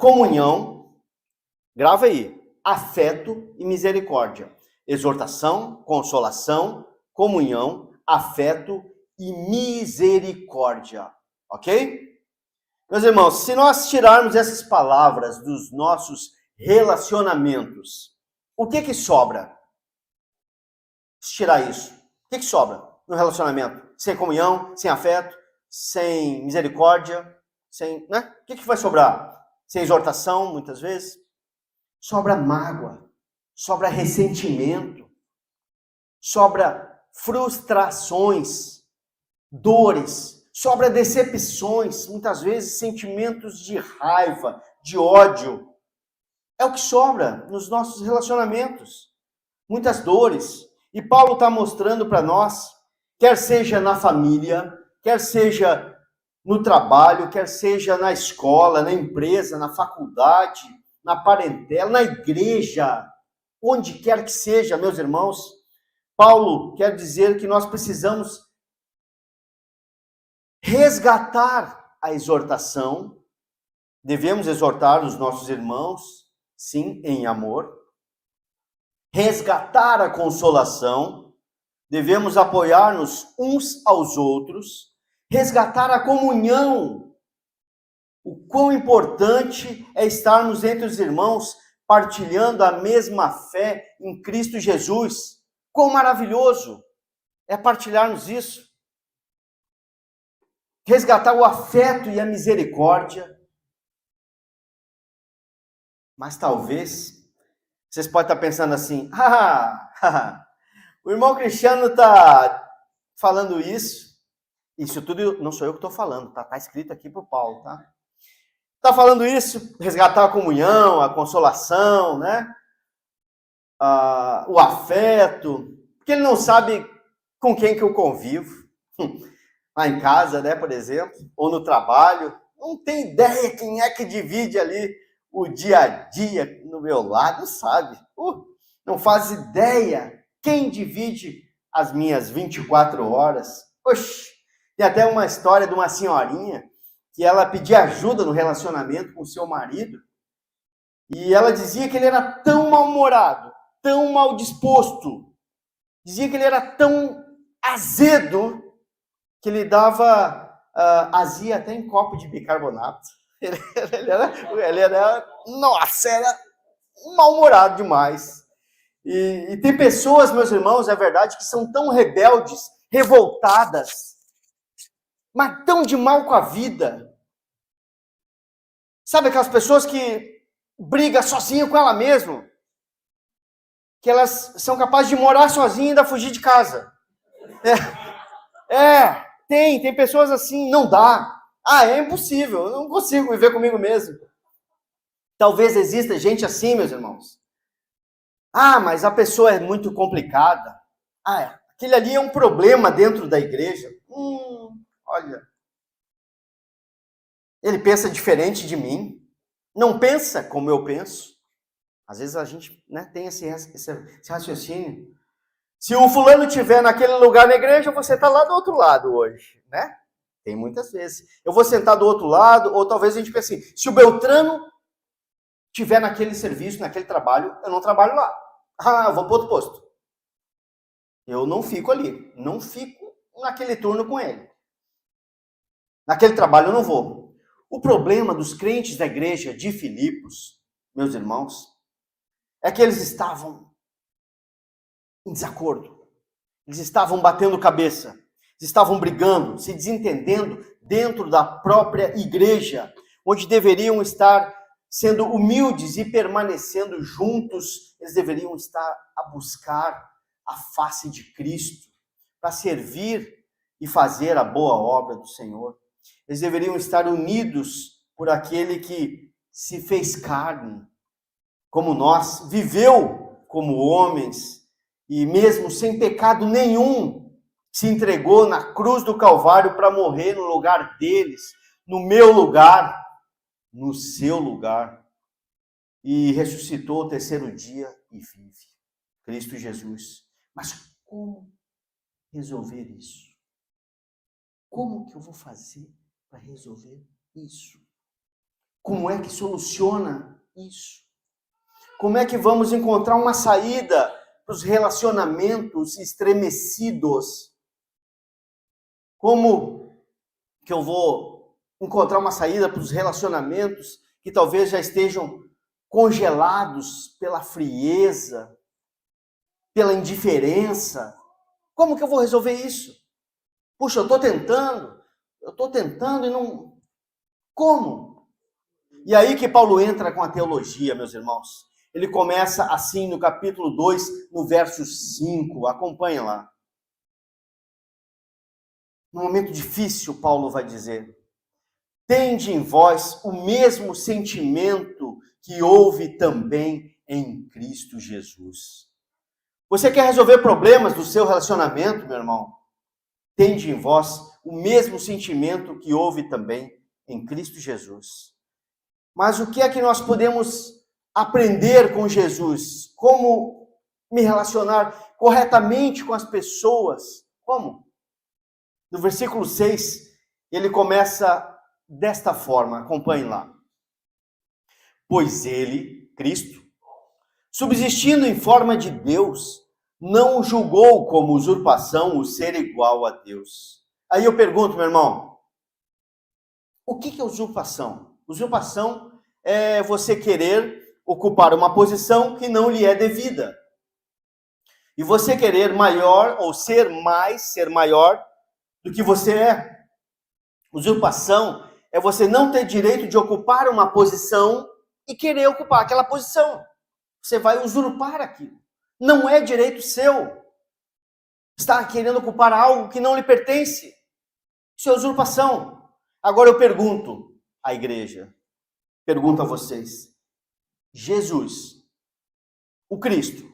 A: comunhão, grava aí, afeto e misericórdia. Exortação, consolação, comunhão, afeto e misericórdia, ok? Meus irmãos, se nós tirarmos essas palavras dos nossos relacionamentos, o que sobra? Se tirar isso, o que sobra no relacionamento? Sem comunhão, sem afeto, sem misericórdia, sem, né? O que vai sobrar? Sem exortação, muitas vezes. Sobra mágoa, sobra ressentimento, sobra frustrações, dores, sobra decepções, muitas vezes sentimentos de raiva, de ódio. É o que sobra nos nossos relacionamentos. Muitas dores. E Paulo está mostrando para nós, quer seja na família, quer seja no trabalho, quer seja na escola, na empresa, na faculdade, na parentela, na igreja, onde quer que seja, meus irmãos, Paulo quer dizer que nós precisamos resgatar a exortação, devemos exortar os nossos irmãos, sim, em amor, resgatar a consolação, devemos apoiar-nos uns aos outros, resgatar a comunhão. O quão importante é estarmos entre os irmãos partilhando a mesma fé em Cristo Jesus. Quão maravilhoso é partilharmos isso. Resgatar o afeto e a misericórdia. Mas talvez Vocês podem estar pensando assim, o irmão Cristiano está falando isso tudo não sou eu que estou falando, tá? Está escrito aqui para o Paulo, tá? Está falando isso, resgatar a comunhão, a consolação, né? O afeto, porque ele não sabe com quem que eu convivo, lá em casa, né, por exemplo, ou no trabalho, não tem ideia quem é que divide ali o dia a dia no meu lado, não sabe, não faz ideia quem divide as minhas 24 horas. Oxi, tem até uma história de uma senhorinha que ela pedia ajuda no relacionamento com o seu marido, e ela dizia que ele era tão mal-humorado, tão mal disposto, dizia que ele era tão azedo, que ele dava azia até em copo de bicarbonato. Ele era mal-humorado demais. E tem pessoas, meus irmãos, é verdade, que são tão rebeldes, revoltadas, mas tão de mal com a vida. Sabe aquelas pessoas que brigam sozinha com ela mesma? Que elas são capazes de morar sozinha e ainda fugir de casa. Tem pessoas assim, não dá. É impossível, eu não consigo viver comigo mesmo. Talvez exista gente assim, meus irmãos. Mas a pessoa é muito complicada. Aquele ali é um problema dentro da igreja. Olha, ele pensa diferente de mim, não pensa como eu penso. Às vezes a gente, né, tem esse raciocínio. Se o fulano estiver naquele lugar na igreja, você está lá do outro lado hoje, né? Tem muitas vezes. Eu vou sentar do outro lado, ou talvez a gente pense assim, se o Beltrano estiver naquele serviço, naquele trabalho, eu não trabalho lá. Eu vou para outro posto. Eu não fico ali, não fico naquele turno com ele. Naquele trabalho eu não vou. O problema dos crentes da igreja de Filipos, meus irmãos, é que eles estavam em desacordo. Eles estavam batendo cabeça. Eles estavam brigando, se desentendendo dentro da própria igreja, onde deveriam estar sendo humildes e permanecendo juntos. Eles deveriam estar a buscar a face de Cristo para servir e fazer a boa obra do Senhor. Eles deveriam estar unidos por aquele que se fez carne, como nós, viveu como homens, e mesmo sem pecado nenhum, se entregou na cruz do Calvário para morrer no lugar deles, no meu lugar, no seu lugar, e ressuscitou o terceiro dia e vive. Cristo Jesus. Mas como resolver isso? Como que eu vou fazer para resolver isso? Como é que soluciona isso? Como é que vamos encontrar uma saída para os relacionamentos estremecidos? Como que eu vou encontrar uma saída para os relacionamentos que talvez já estejam congelados pela frieza, pela indiferença? Como que eu vou resolver isso? Puxa, eu estou tentando e não... Como? E aí que Paulo entra com a teologia, meus irmãos. Ele começa assim no capítulo 2, no verso 5. Acompanha lá. Num momento difícil, Paulo vai dizer: tende em vós o mesmo sentimento que houve também em Cristo Jesus. Você quer resolver problemas do seu relacionamento, meu irmão? Tende em vós o mesmo sentimento que houve também em Cristo Jesus. Mas o que é que nós podemos aprender com Jesus? Como me relacionar corretamente com as pessoas? Como? No versículo 6, ele começa desta forma, acompanhe lá. Pois ele, Cristo, subsistindo em forma de Deus, não julgou como usurpação o ser igual a Deus. Aí eu pergunto, meu irmão, o que é usurpação? Usurpação é você querer ocupar uma posição que não lhe é devida. E você querer maior ou ser maior do que você é. Usurpação é você não ter direito de ocupar uma posição e querer ocupar aquela posição. Você vai usurpar aquilo. Não é direito seu. Está querendo ocupar algo que não lhe pertence. Isso é usurpação. Agora eu pergunto à igreja, pergunto a vocês. Jesus, o Cristo,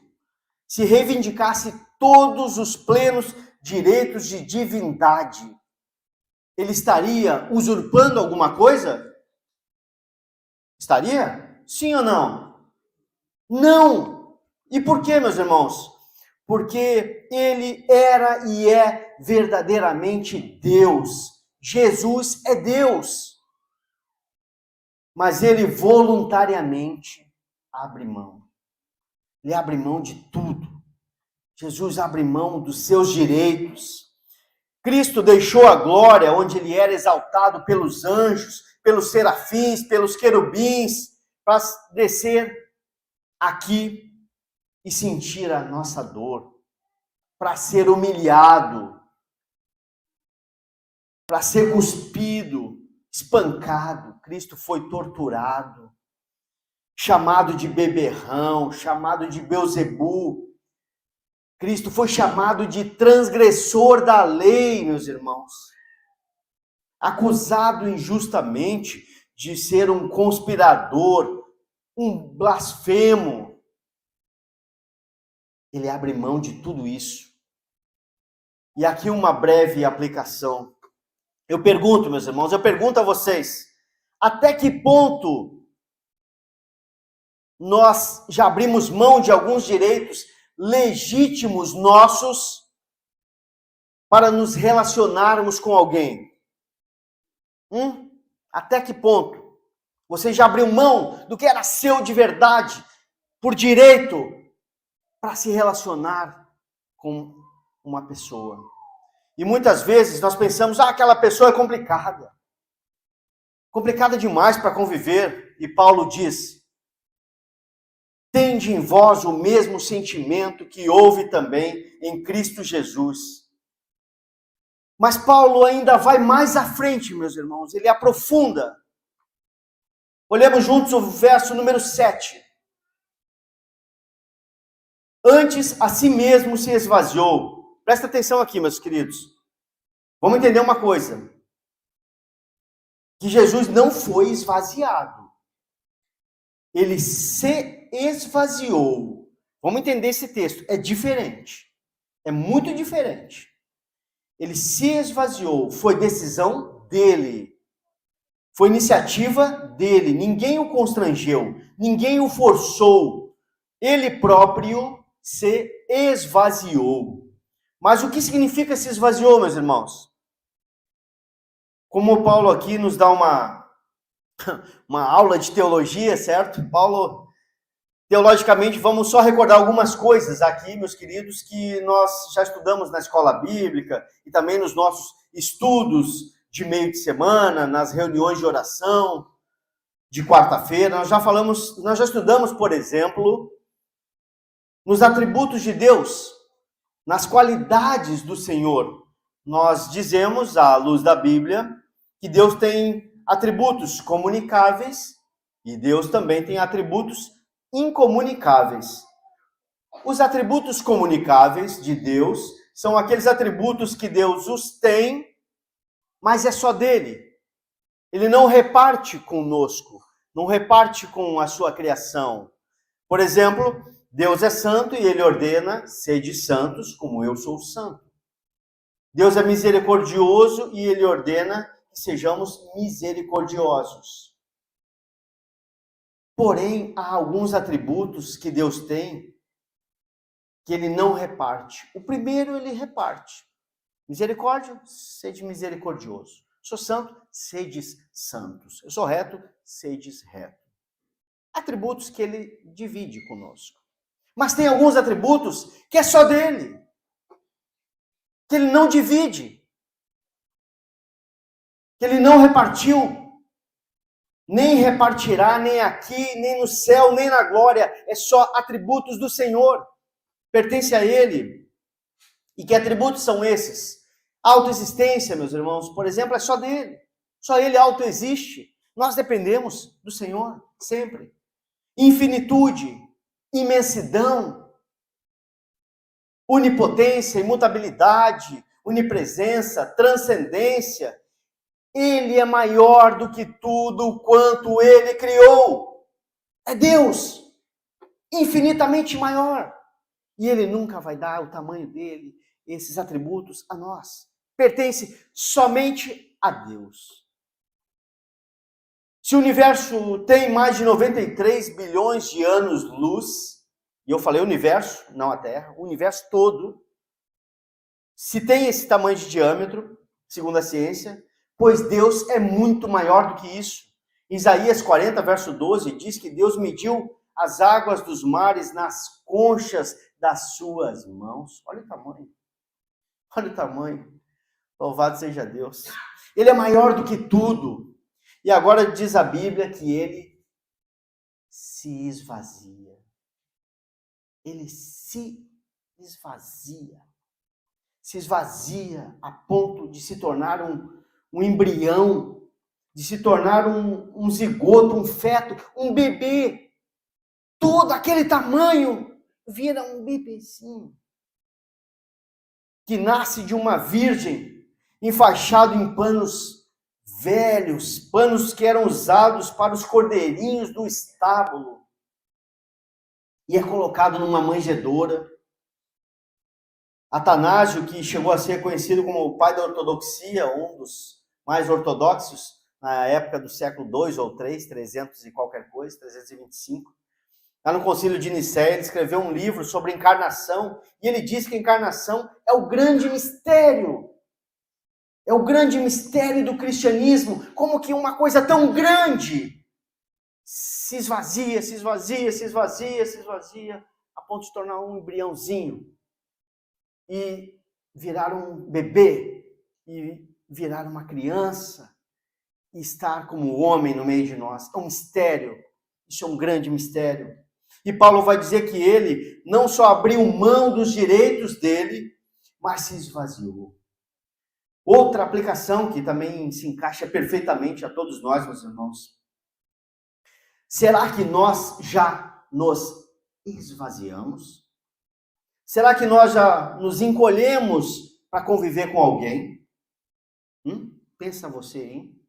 A: se reivindicasse todos os plenos direitos de divindade, ele estaria usurpando alguma coisa? Estaria? Sim ou não? Não! E por quê, meus irmãos? Porque ele era e é verdadeiramente Deus. Jesus é Deus. Mas ele voluntariamente abre mão. Ele abre mão de tudo. Jesus abre mão dos seus direitos. Cristo deixou a glória onde ele era exaltado pelos anjos, pelos serafins, pelos querubins, para descer aqui e sentir a nossa dor, para ser humilhado, para ser cuspido, espancado. Cristo foi torturado, chamado de beberrão, chamado de Beelzebu. Cristo foi chamado de transgressor da lei, meus irmãos. Acusado injustamente de ser um conspirador, um blasfemo. Ele abre mão de tudo isso. E aqui uma breve aplicação. Eu pergunto, meus irmãos, eu pergunto a vocês, até que ponto nós já abrimos mão de alguns direitos legítimos nossos para nos relacionarmos com alguém? Até que ponto você já abriu mão do que era seu de verdade, por direito, para se relacionar com uma pessoa? E muitas vezes nós pensamos, aquela pessoa é complicada. Complicada demais para conviver. E Paulo diz, tende em vós o mesmo sentimento que houve também em Cristo Jesus. Mas Paulo ainda vai mais à frente, meus irmãos. Ele aprofunda. Olhemos juntos o verso número 7. Antes, a si mesmo se esvaziou. Presta atenção aqui, meus queridos. Vamos entender uma coisa. Que Jesus não foi esvaziado. Ele se esvaziou. Vamos entender esse texto. É diferente. É muito diferente. Ele se esvaziou. Foi decisão dele. Foi iniciativa dele. Ninguém o constrangeu. Ninguém o forçou. Ele próprio se esvaziou. Mas o que significa se esvaziou, meus irmãos? Como Paulo aqui nos dá uma aula de teologia, certo? Paulo, teologicamente, vamos só recordar algumas coisas aqui, meus queridos, que nós já estudamos na escola bíblica e também nos nossos estudos de meio de semana, nas reuniões de oração de quarta-feira. Nós já estudamos, por exemplo, nos atributos de Deus, nas qualidades do Senhor. Nós dizemos, à luz da Bíblia, que Deus tem atributos comunicáveis e Deus também tem atributos incomunicáveis. Os atributos comunicáveis de Deus são aqueles atributos que Deus os tem, mas é só dele. Ele não reparte conosco, não reparte com a sua criação. Por exemplo, Deus é santo e ele ordena, sede santos, como eu sou santo. Deus é misericordioso e ele ordena que sejamos misericordiosos. Porém, há alguns atributos que Deus tem que ele não reparte. O primeiro ele reparte. Misericórdia, sede misericordioso. Sou santo, sedes santos. Eu sou reto, sedes reto. Atributos que ele divide conosco. Mas tem alguns atributos que é só dele. Que ele não divide. Que ele não repartiu. Nem repartirá, nem aqui, nem no céu, nem na glória. É só atributos do Senhor. Pertence a ele. E que atributos são esses? Autoexistência, meus irmãos, por exemplo, é só dele. Só ele autoexiste. Nós dependemos do Senhor, sempre. Infinitude. imensidão, onipotência, imutabilidade, onipresença, transcendência. Ele é maior do que tudo quanto ele criou. É Deus, infinitamente maior. E ele nunca vai dar o tamanho dele, esses atributos, a nós. Pertence somente a Deus. Se o universo tem mais de 93 bilhões de anos-luz, e eu falei universo, não a Terra, o universo todo, se tem esse tamanho de diâmetro, segundo a ciência, pois Deus é muito maior do que isso. Isaías 40, verso 12, diz que Deus mediu as águas dos mares nas conchas das suas mãos. Olha o tamanho. Olha o tamanho. Louvado seja Deus. Ele é maior do que tudo. E agora diz a Bíblia que ele se esvazia. Ele se esvazia. Se esvazia a ponto de se tornar um embrião, de se tornar um zigoto, um feto, um bebê. Todo aquele tamanho vira um bebezinho que nasce de uma virgem, enfaixado em panos velhos, panos que eram usados para os cordeirinhos do estábulo, e é colocado numa manjedoura. Atanásio, que chegou a ser conhecido como o pai da ortodoxia, um dos mais ortodoxos na época do século II ou III, 300 e qualquer coisa, 325, lá no Concílio de Nicéia, ele escreveu um livro sobre encarnação, e ele diz que a encarnação é o grande mistério. É o grande mistério do cristianismo, como que uma coisa tão grande se esvazia, se esvazia, se esvazia, se esvazia, a ponto de se tornar um embriãozinho e virar um bebê, e virar uma criança, e estar como homem no meio de nós. É um mistério, isso é um grande mistério. E Paulo vai dizer que ele não só abriu mão dos direitos dele, mas se esvaziou. Outra aplicação que também se encaixa perfeitamente a todos nós, meus irmãos. Será que nós já nos esvaziamos? Será que nós já nos encolhemos para conviver com alguém? Pensa você, hein?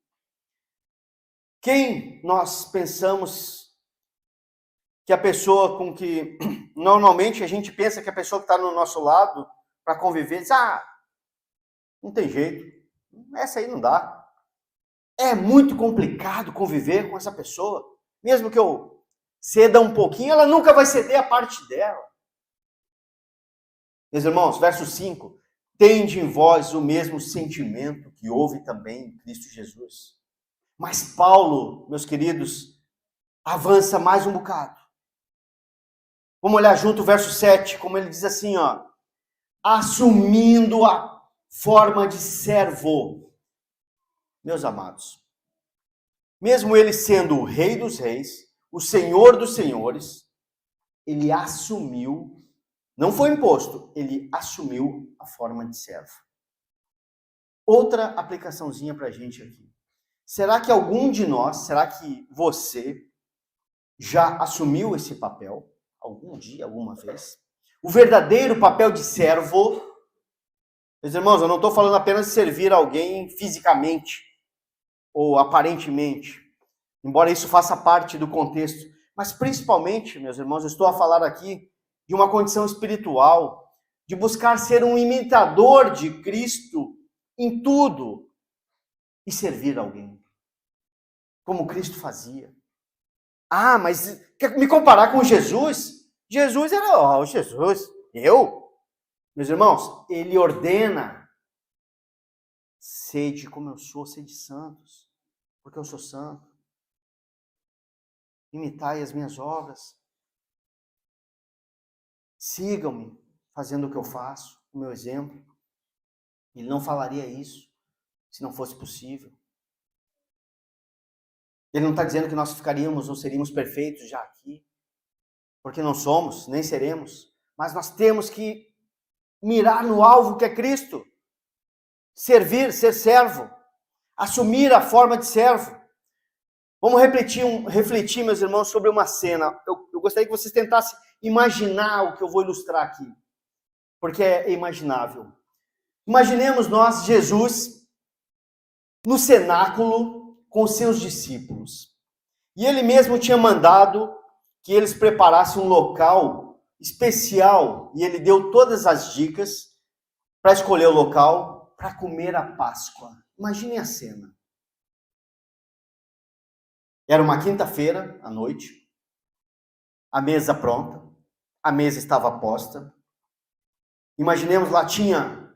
A: Quem nós pensamos que a pessoa com que... Normalmente a gente pensa que a pessoa que está no nosso lado para conviver diz, não tem jeito, essa aí não dá. É muito complicado conviver com essa pessoa. Mesmo que eu ceda um pouquinho, ela nunca vai ceder a parte dela. Meus irmãos, verso 5. Tende em vós o mesmo sentimento que houve também em Cristo Jesus. Mas Paulo, meus queridos, avança mais um bocado. Vamos olhar junto o verso 7, como ele diz assim, assumindo a forma de servo. Meus amados, mesmo ele sendo o Rei dos Reis, o Senhor dos Senhores, ele assumiu, não foi imposto, ele assumiu a forma de servo. Outra aplicaçãozinha para a gente aqui. Será que algum de nós, será que você já assumiu esse papel? Algum dia, alguma vez? O verdadeiro papel de servo. Meus irmãos, eu não estou falando apenas de servir alguém fisicamente ou aparentemente, embora isso faça parte do contexto, mas principalmente, meus irmãos, eu estou a falar aqui de uma condição espiritual, de buscar ser um imitador de Cristo em tudo e servir alguém, como Cristo fazia. Mas quer me comparar com Jesus? Jesus era, Jesus, eu? Meus irmãos, ele ordena, sede como eu sou, sede santos, porque eu sou santo. Imitai as minhas obras. Sigam-me fazendo o que eu faço, o meu exemplo. Ele não falaria isso se não fosse possível. Ele não está dizendo que nós ficaríamos ou seríamos perfeitos já aqui, porque não somos, nem seremos. Mas nós temos que mirar no alvo que é Cristo. Servir, ser servo. Assumir a forma de servo. Vamos refletir, meus irmãos, sobre uma cena. Eu gostaria que vocês tentassem imaginar o que eu vou ilustrar aqui, porque é imaginável. Imaginemos nós, Jesus, no cenáculo com seus discípulos. E ele mesmo tinha mandado que eles preparassem um local especial, e ele deu todas as dicas para escolher o local para comer a Páscoa. Imaginem a cena. Era uma quinta-feira à noite, a mesa pronta, a mesa estava posta. Imaginemos lá, tinha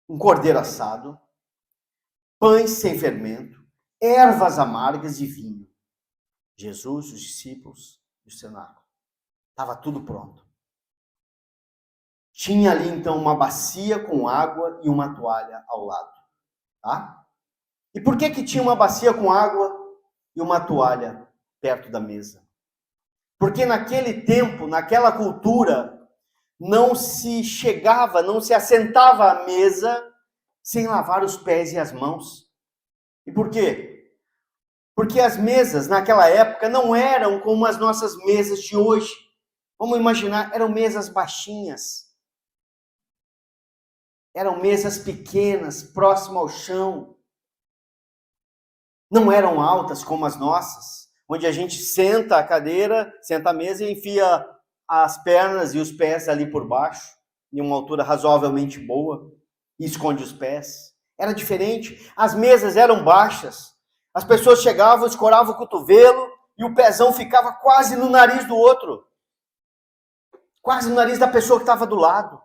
A: um cordeiro assado, pães sem fermento, ervas amargas e vinho. Jesus, os discípulos e o cenáculo. Estava tudo pronto. Tinha ali então uma bacia com água e uma toalha ao lado. Tá? E por que tinha uma bacia com água e uma toalha perto da mesa? Porque naquele tempo, naquela cultura, não se chegava, não se assentava à mesa sem lavar os pés e as mãos. E por quê? Porque as mesas naquela época não eram como as nossas mesas de hoje. Vamos imaginar, eram mesas baixinhas. Eram mesas pequenas, próximas ao chão. Não eram altas como as nossas, onde a gente senta a cadeira, senta a mesa e enfia as pernas e os pés ali por baixo, em uma altura razoavelmente boa, e esconde os pés. Era diferente. As mesas eram baixas. As pessoas chegavam, escoravam o cotovelo e o pezão ficava quase no nariz do outro. Quase no nariz da pessoa que estava do lado.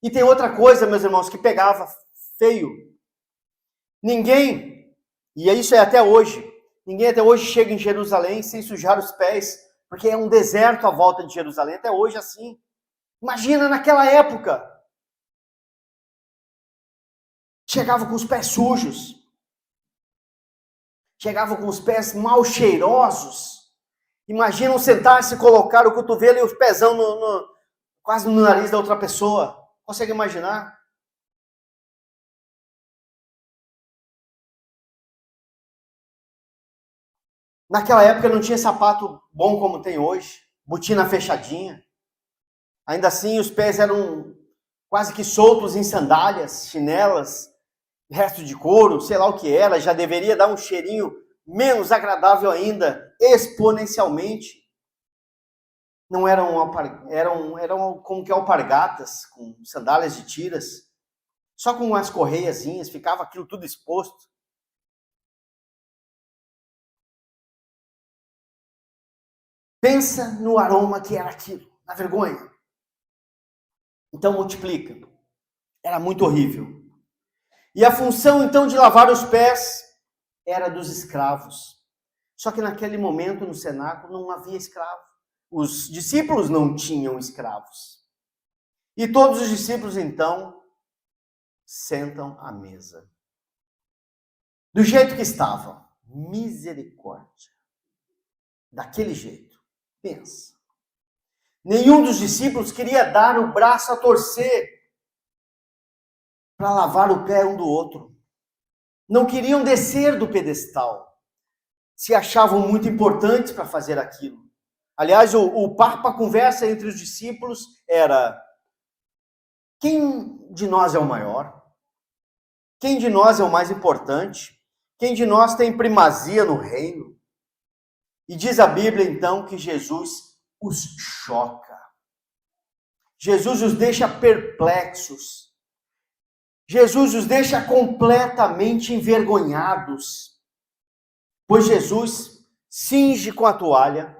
A: E tem outra coisa, meus irmãos, que pegava feio. Ninguém, e isso é até hoje, ninguém até hoje chega em Jerusalém sem sujar os pés, porque é um deserto à volta de Jerusalém, até hoje assim. Imagina naquela época. Chegava com os pés sujos. Chegava com os pés mal cheirosos. Imaginam sentar-se, colocar o cotovelo e os pezão quase no nariz da outra pessoa. Consegue imaginar? Naquela época não tinha sapato bom como tem hoje, botina fechadinha. Ainda assim, os pés eram quase que soltos em sandálias, chinelas, resto de couro, sei lá o que era, já deveria dar um cheirinho menos agradável ainda, exponencialmente. Não eram como que alpargatas, com sandálias de tiras, só com umas correiazinhas, ficava aquilo tudo exposto. Pensa no aroma que era aquilo, na vergonha. Então multiplica. Era muito horrível. E a função então de lavar os pés era dos escravos. Só que naquele momento no cenáculo não havia escravo. Os discípulos não tinham escravos. E todos os discípulos então sentam à mesa. Do jeito que estavam. Misericórdia. Daquele jeito. Pensa. Nenhum dos discípulos queria dar o braço a torcer para lavar o pé um do outro. Não queriam descer do pedestal. Se achavam muito importantes para fazer aquilo. Aliás, o papo, a conversa entre os discípulos era: quem de nós é o maior? Quem de nós é o mais importante? Quem de nós tem primazia no reino? E diz a Bíblia, então, que Jesus os choca. Jesus os deixa perplexos. Jesus os deixa completamente envergonhados. Pois Jesus cinge com a toalha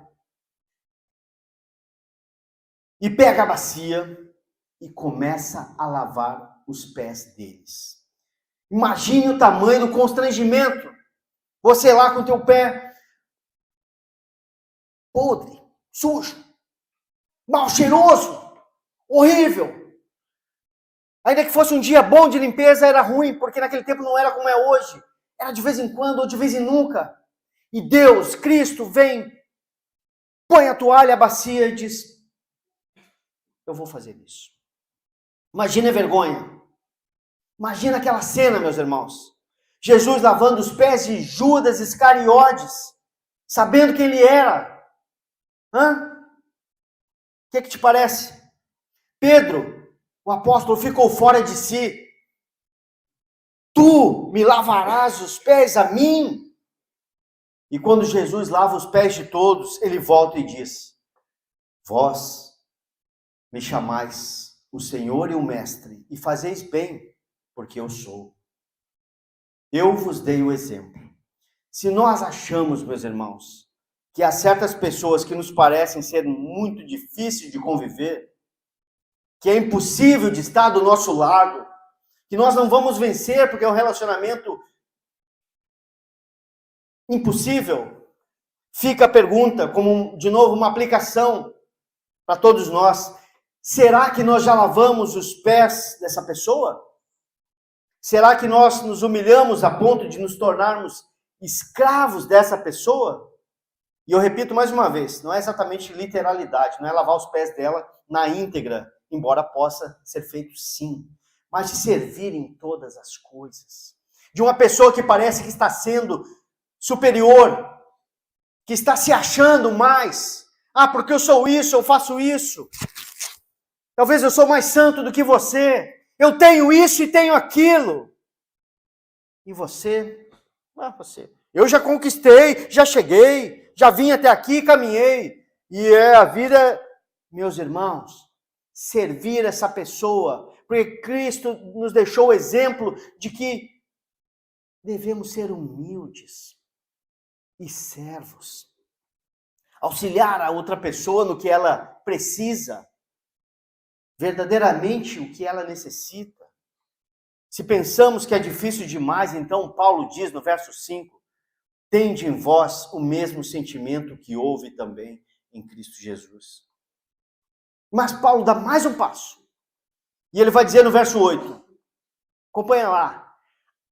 A: e pega a bacia e começa a lavar os pés deles. Imagine o tamanho do constrangimento. Você lá com o teu pé podre, sujo, mal cheiroso, horrível. Ainda que fosse um dia bom de limpeza, era ruim, porque naquele tempo não era como é hoje. Era de vez em quando ou de vez em nunca. E Deus, Cristo, vem, põe a toalha, a bacia e diz: eu vou fazer isso. Imagina a vergonha. Imagina aquela cena, meus irmãos. Jesus lavando os pés de Judas Iscariotes, sabendo quem ele era. que te parece? Pedro, o apóstolo, ficou fora de si. Tu me lavarás os pés a mim? E quando Jesus lava os pés de todos, ele volta e diz: vós me chamais o Senhor e o Mestre, e fazeis bem, porque eu sou. Eu vos dei o exemplo. Se nós achamos, meus irmãos, que há certas pessoas que nos parecem ser muito difíceis de conviver, que é impossível de estar do nosso lado, que nós não vamos vencer porque é um relacionamento impossível, fica a pergunta, como de novo uma aplicação para todos nós: será que nós já lavamos os pés dessa pessoa? Será que nós nos humilhamos a ponto de nos tornarmos escravos dessa pessoa? E eu repito mais uma vez, não é exatamente literalidade, não é lavar os pés dela na íntegra, embora possa ser feito sim, mas de servir em todas as coisas. De uma pessoa que parece que está sendo superior, que está se achando mais. Ah, porque eu sou isso, eu faço isso. Talvez eu sou mais santo do que você. Eu tenho isso e tenho aquilo. E você? Ah, você. Eu já conquistei, já cheguei, já vim até aqui, caminhei. E a vida, meus irmãos, servir essa pessoa, porque Cristo nos deixou o exemplo de que devemos ser humildes e servos. Auxiliar a outra pessoa no que ela precisa, verdadeiramente o que ela necessita. Se pensamos que é difícil demais, então Paulo diz no verso 5, tende em vós o mesmo sentimento que houve também em Cristo Jesus. Mas Paulo dá mais um passo. E ele vai dizer no verso 8, acompanha lá,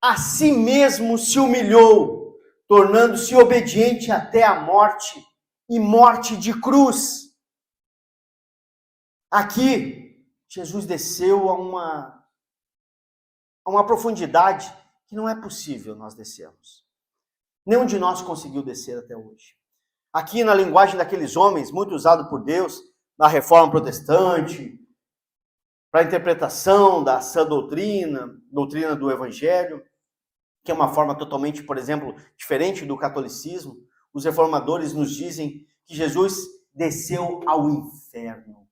A: a si mesmo se humilhou, tornando-se obediente até a morte, e morte de cruz. Aqui, Jesus desceu a uma profundidade que não é possível nós descermos. Nenhum de nós conseguiu descer até hoje. Aqui, na linguagem daqueles homens, muito usado por Deus, na Reforma Protestante, para a interpretação da sã doutrina do Evangelho, que é uma forma totalmente, por exemplo, diferente do catolicismo, os reformadores nos dizem que Jesus desceu ao inferno.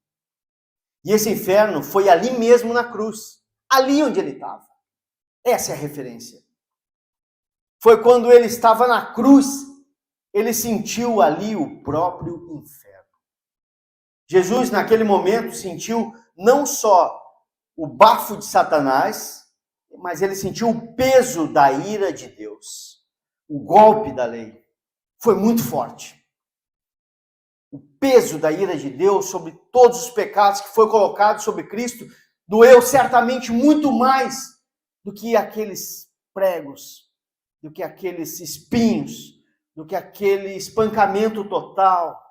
A: E esse inferno foi ali mesmo na cruz, ali onde ele estava. Essa é a referência. Foi quando ele estava na cruz, ele sentiu ali o próprio inferno. Jesus, naquele momento, sentiu não só o bafo de Satanás, mas ele sentiu o peso da ira de Deus. O golpe da lei foi muito forte. O peso da ira de Deus sobre todos os pecados que foi colocado sobre Cristo doeu certamente muito mais do que aqueles pregos, do que aqueles espinhos, do que aquele espancamento total.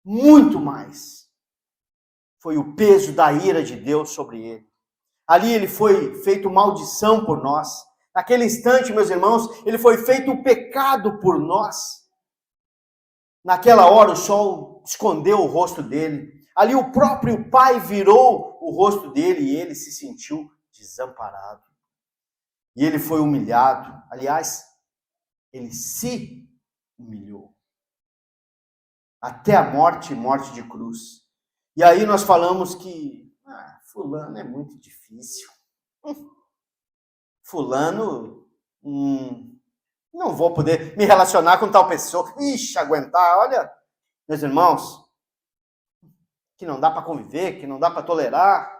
A: Muito mais. Foi o peso da ira de Deus sobre ele. Ali ele foi feito maldição por nós. Naquele instante, meus irmãos, ele foi feito pecado por nós. Naquela hora o sol escondeu o rosto dele. Ali o próprio Pai virou o rosto dele e ele se sentiu desamparado. E ele foi humilhado. Aliás, ele se humilhou. Até a morte de cruz. E aí nós falamos que fulano é muito difícil. Fulano, não vou poder me relacionar com tal pessoa. Ixi, aguentar, olha, meus irmãos, que não dá para conviver, que não dá para tolerar,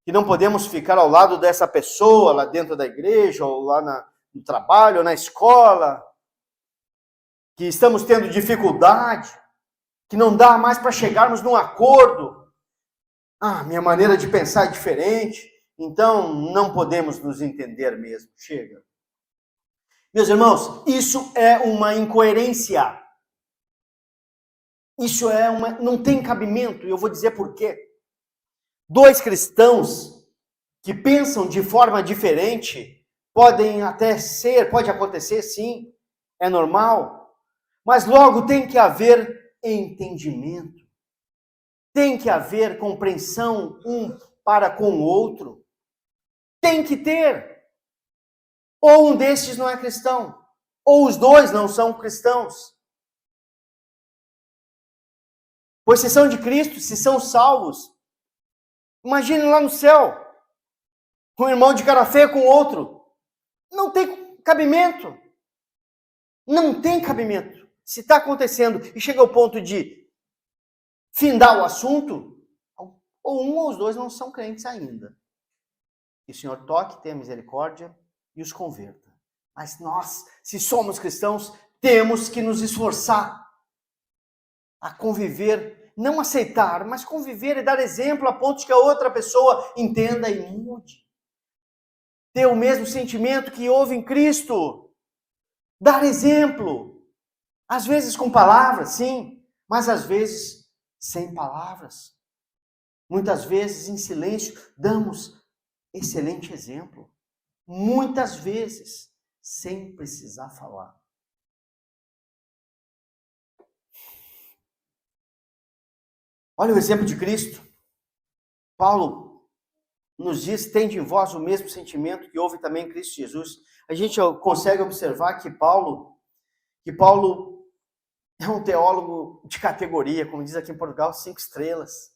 A: que não podemos ficar ao lado dessa pessoa lá dentro da igreja, ou lá no trabalho, ou na escola, que estamos tendo dificuldade, que não dá mais para chegarmos num acordo. Minha maneira de pensar é diferente, então não podemos nos entender mesmo. Chega. Meus irmãos, isso é uma incoerência. Isso não tem cabimento, e eu vou dizer por quê. Dois cristãos que pensam de forma diferente pode acontecer sim, é normal, mas logo tem que haver entendimento. Tem que haver compreensão um para com o outro. Tem que ter. Ou um destes não é cristão, ou os dois não são cristãos. Pois se são de Cristo, se são salvos, imagine lá no céu, um irmão de cara feia com outro. Não tem cabimento. Não tem cabimento. Se está acontecendo e chega ao ponto de findar o assunto, ou um ou os dois não são crentes ainda. Que o Senhor toque, tenha misericórdia e os converta. Mas nós, se somos cristãos, temos que nos esforçar a conviver, não aceitar, mas conviver e dar exemplo a ponto de que a outra pessoa entenda e mude. Ter o mesmo sentimento que houve em Cristo. Dar exemplo. Às vezes com palavras, sim, mas às vezes sem palavras. Muitas vezes em silêncio damos excelente exemplo. Muitas vezes sem precisar falar. Olha o exemplo de Cristo. Paulo nos diz, tende em vós o mesmo sentimento que houve também em Cristo Jesus. A gente consegue observar que Paulo é um teólogo de categoria, como diz aqui em Portugal, 5 estrelas.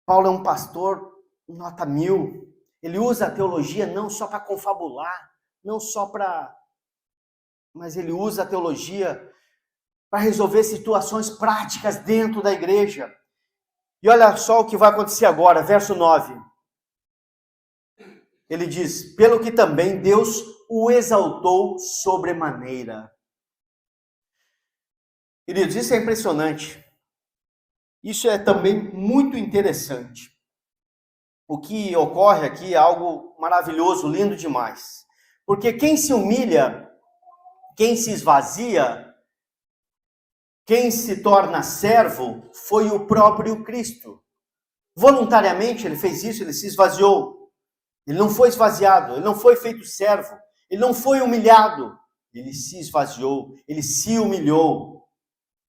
A: Paulo é um pastor nota 1000. Ele usa a teologia não só para confabular, mas ele usa a teologia para resolver situações práticas dentro da igreja. E olha só o que vai acontecer agora, verso 9. Ele diz, pelo que também Deus o exaltou sobremaneira. Queridos, isso é impressionante. Isso é também muito interessante. O que ocorre aqui é algo maravilhoso, lindo demais. Porque quem se humilha, quem se esvazia, quem se torna servo, foi o próprio Cristo. Voluntariamente ele fez isso, ele se esvaziou. Ele não foi esvaziado, ele não foi feito servo, ele não foi humilhado. Ele se esvaziou, ele se humilhou.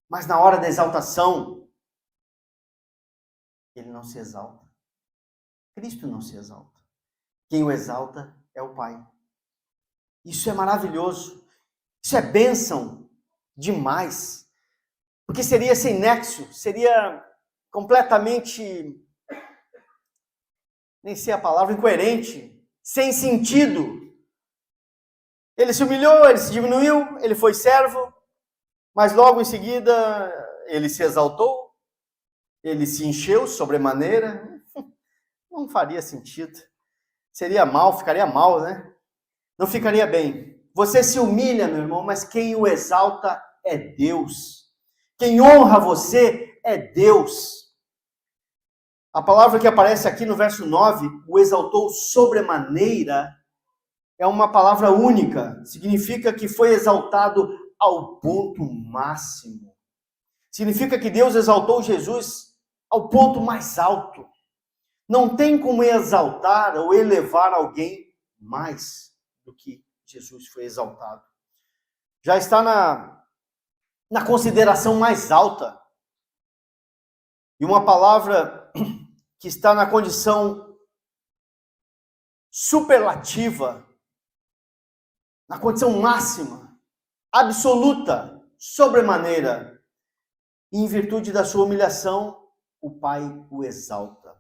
A: Mas na hora da exaltação, ele não se exalta. Cristo não se exalta. Quem o exalta é o Pai. Isso é maravilhoso. Isso é bênção demais. Porque seria sem nexo, seria completamente, nem sei a palavra, incoerente, sem sentido. Ele se humilhou, ele se diminuiu, ele foi servo, mas logo em seguida ele se exaltou, ele se encheu sobremaneira. Não faria sentido. Seria mal, ficaria mal, né? Não ficaria bem. Você se humilha, meu irmão, mas quem o exalta é Deus. Quem honra você é Deus. A palavra que aparece aqui no verso 9, o exaltou sobremaneira, é uma palavra única. Significa que foi exaltado ao ponto máximo. Significa que Deus exaltou Jesus ao ponto mais alto. Não tem como exaltar ou elevar alguém mais do que Jesus foi exaltado. Já está na consideração mais alta. E uma palavra que está na condição superlativa, na condição máxima, absoluta, sobremaneira. E em virtude da sua humilhação, o Pai o exalta.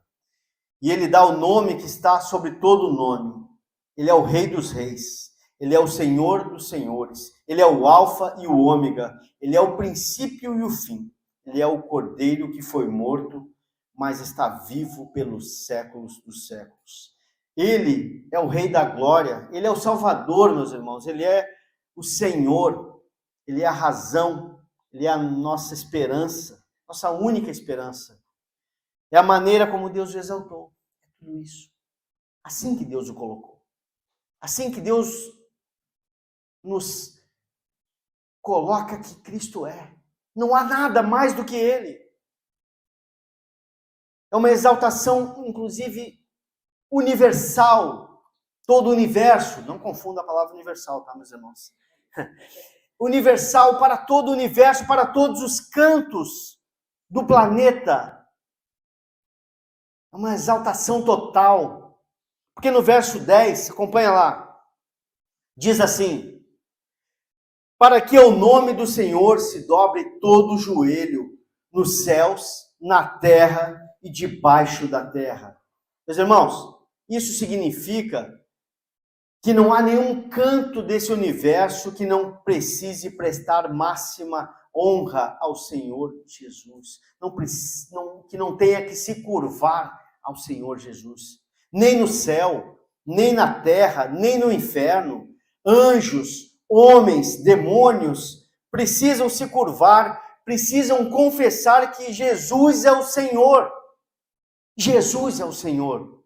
A: E ele dá o nome que está sobre todo o nome. Ele é o Rei dos Reis. Ele é o Senhor dos Senhores. Ele é o Alfa e o Ômega. Ele é o princípio e o fim. Ele é o Cordeiro que foi morto, mas está vivo pelos séculos dos séculos. Ele é o Rei da Glória. Ele é o Salvador, meus irmãos. Ele é o Senhor. Ele é a razão. Ele é a nossa esperança. Nossa única esperança. É a maneira como Deus o exaltou. É tudo isso. Assim que Deus o colocou. Assim que Deus nos coloca que Cristo é. Não há nada mais do que Ele. É uma exaltação, inclusive, universal. Todo o universo. Não confunda a palavra universal, tá, meus irmãos? Universal para todo o universo, para todos os cantos do planeta. É uma exaltação total. Porque no verso 10, acompanha lá, diz assim: para que o nome do Senhor se dobre todo o joelho, nos céus, na terra e debaixo da terra. Meus irmãos, isso significa que não há nenhum canto desse universo que não precise prestar máxima honra ao Senhor Jesus. Que não tenha que se curvar ao Senhor Jesus. Nem no céu, nem na terra, nem no inferno. Anjos, homens, demônios precisam se curvar, precisam confessar que Jesus é o Senhor. Jesus é o Senhor.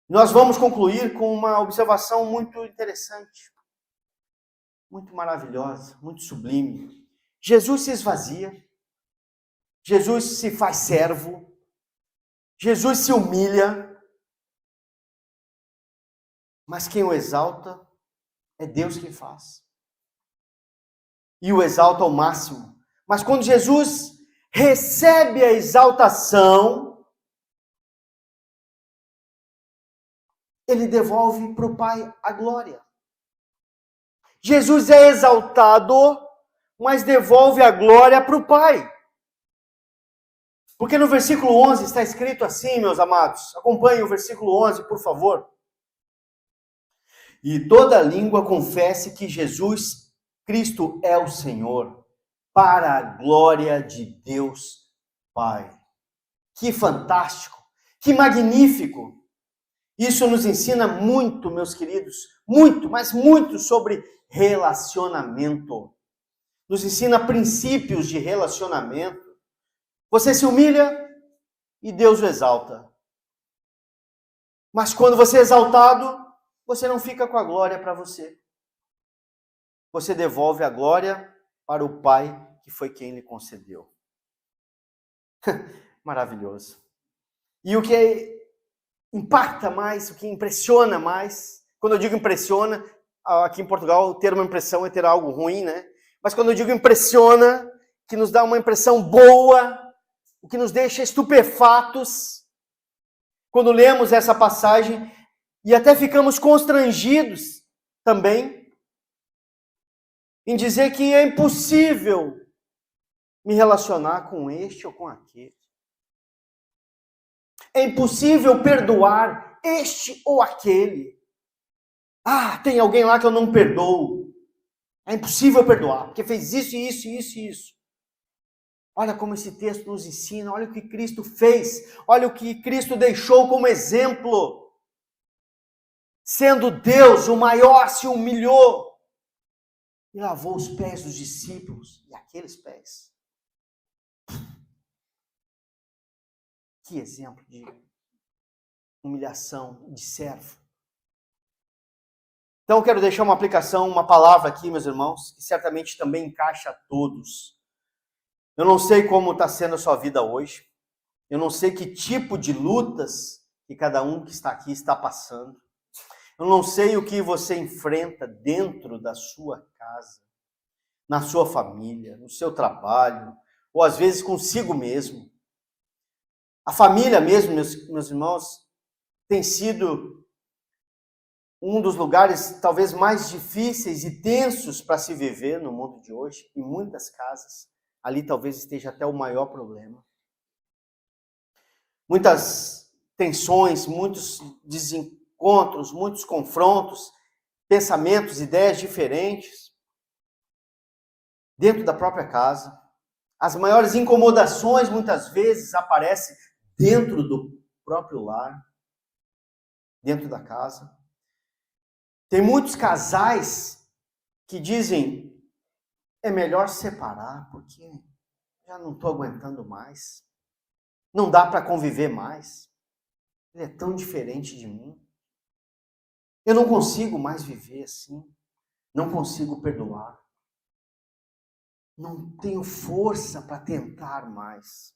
A: Nós vamos concluir com uma observação muito interessante, muito maravilhosa, muito sublime. Jesus se esvazia, Jesus se faz servo, Jesus se humilha, mas quem o exalta é Deus quem faz. E o exalta ao máximo. Mas quando Jesus recebe a exaltação, ele devolve para o Pai a glória. Jesus é exaltado, mas devolve a glória para o Pai. Porque no versículo 11 está escrito assim, meus amados. Acompanhem o versículo 11, por favor. E toda língua confesse que Jesus Cristo é o Senhor, para a glória de Deus Pai. Que fantástico, que magnífico. Isso nos ensina muito, meus queridos, muito, mas muito sobre relacionamento. Nos ensina princípios de relacionamento. Você se humilha e Deus o exalta. Mas quando você é exaltado, você não fica com a glória para você. Você devolve a glória para o Pai, que foi quem lhe concedeu. Maravilhoso. E o que impacta mais, o que impressiona mais, quando eu digo impressiona, aqui em Portugal o termo impressão é ter algo ruim, né? Mas quando eu digo impressiona, que nos dá uma impressão boa, o que nos deixa estupefatos, quando lemos essa passagem, e até ficamos constrangidos também, em dizer que é impossível me relacionar com este ou com aquele. É impossível perdoar este ou aquele. Tem alguém lá que eu não perdoo. É impossível perdoar, porque fez isso, isso, isso e isso. Olha como esse texto nos ensina, olha o que Cristo fez, olha o que Cristo deixou como exemplo. Sendo Deus, o maior se humilhou e lavou os pés dos discípulos, e aqueles pés. Que exemplo de humilhação, de servo. Então eu quero deixar uma aplicação, uma palavra aqui, meus irmãos, que certamente também encaixa a todos. Eu não sei como está sendo a sua vida hoje. Eu não sei que tipo de lutas que cada um que está aqui está passando. Eu não sei o que você enfrenta dentro da sua casa, na sua família, no seu trabalho, ou às vezes consigo mesmo. A família mesmo, meus irmãos, tem sido um dos lugares talvez mais difíceis e tensos para se viver no mundo de hoje, em muitas casas. Ali talvez esteja até o maior problema. Muitas tensões, muitos desencontros, muitos confrontos, pensamentos, ideias diferentes dentro da própria casa. As maiores incomodações muitas vezes aparecem dentro do próprio lar, dentro da casa. Tem muitos casais que dizem: é melhor separar, porque já não estou aguentando mais. Não dá para conviver mais. Ele é tão diferente de mim. Eu não consigo mais viver assim. Não consigo perdoar. Não tenho força para tentar mais.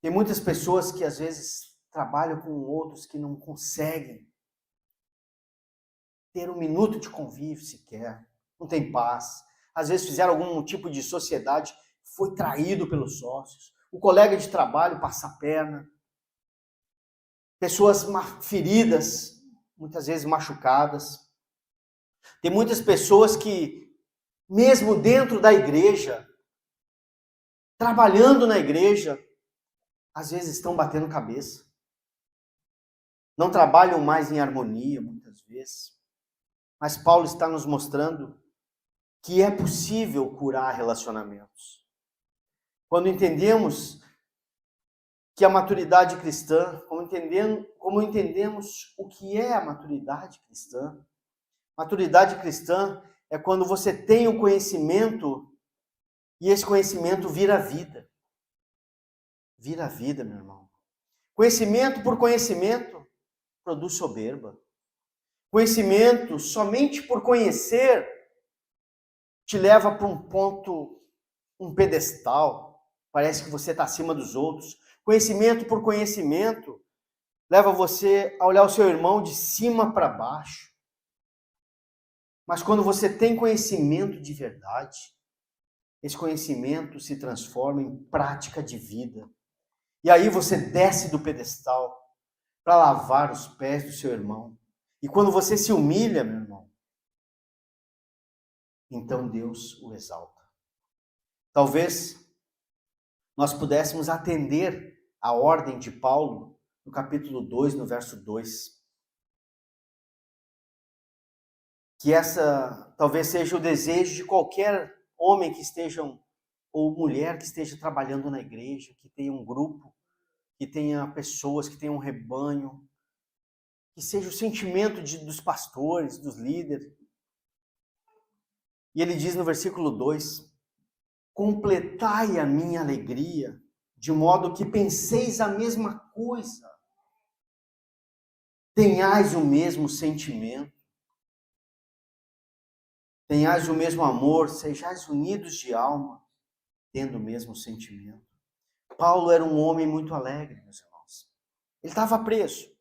A: Tem muitas pessoas que às vezes trabalham com outros que não conseguem ter um minuto de convívio sequer. Não tem paz. Às vezes fizeram algum tipo de sociedade, foi traído pelos sócios. o colega de trabalho passa a perna, pessoas feridas, muitas vezes machucadas. Tem muitas pessoas que, mesmo dentro da igreja, trabalhando na igreja, às vezes estão batendo cabeça. Não trabalham mais em harmonia, muitas vezes. Mas Paulo está nos mostrando que é possível curar relacionamentos. Quando entendemos que a maturidade cristã, como entendemos o que é a maturidade cristã. Maturidade cristã é quando você tem o conhecimento e esse conhecimento vira vida. Vira vida, meu irmão. Conhecimento por conhecimento produz soberba. Conhecimento somente por conhecer te leva para um ponto, um pedestal. Parece que você está acima dos outros. Conhecimento por conhecimento leva você a olhar o seu irmão de cima para baixo. Mas quando você tem conhecimento de verdade, esse conhecimento se transforma em prática de vida. E aí você desce do pedestal para lavar os pés do seu irmão. E quando você se humilha, meu irmão, então Deus o exalta. Talvez nós pudéssemos atender a ordem de Paulo no capítulo 2, no verso 2. Que essa talvez seja o desejo de qualquer homem que esteja, ou mulher que esteja trabalhando na igreja, que tenha um grupo, que tenha pessoas, que tenha um rebanho, que seja o sentimento dos pastores, dos líderes. E ele diz no versículo 2, completai a minha alegria, de modo que penseis a mesma coisa, tenhais o mesmo sentimento, tenhais o mesmo amor, sejais unidos de alma, tendo o mesmo sentimento. Paulo era um homem muito alegre, meus irmãos. Ele estava preso,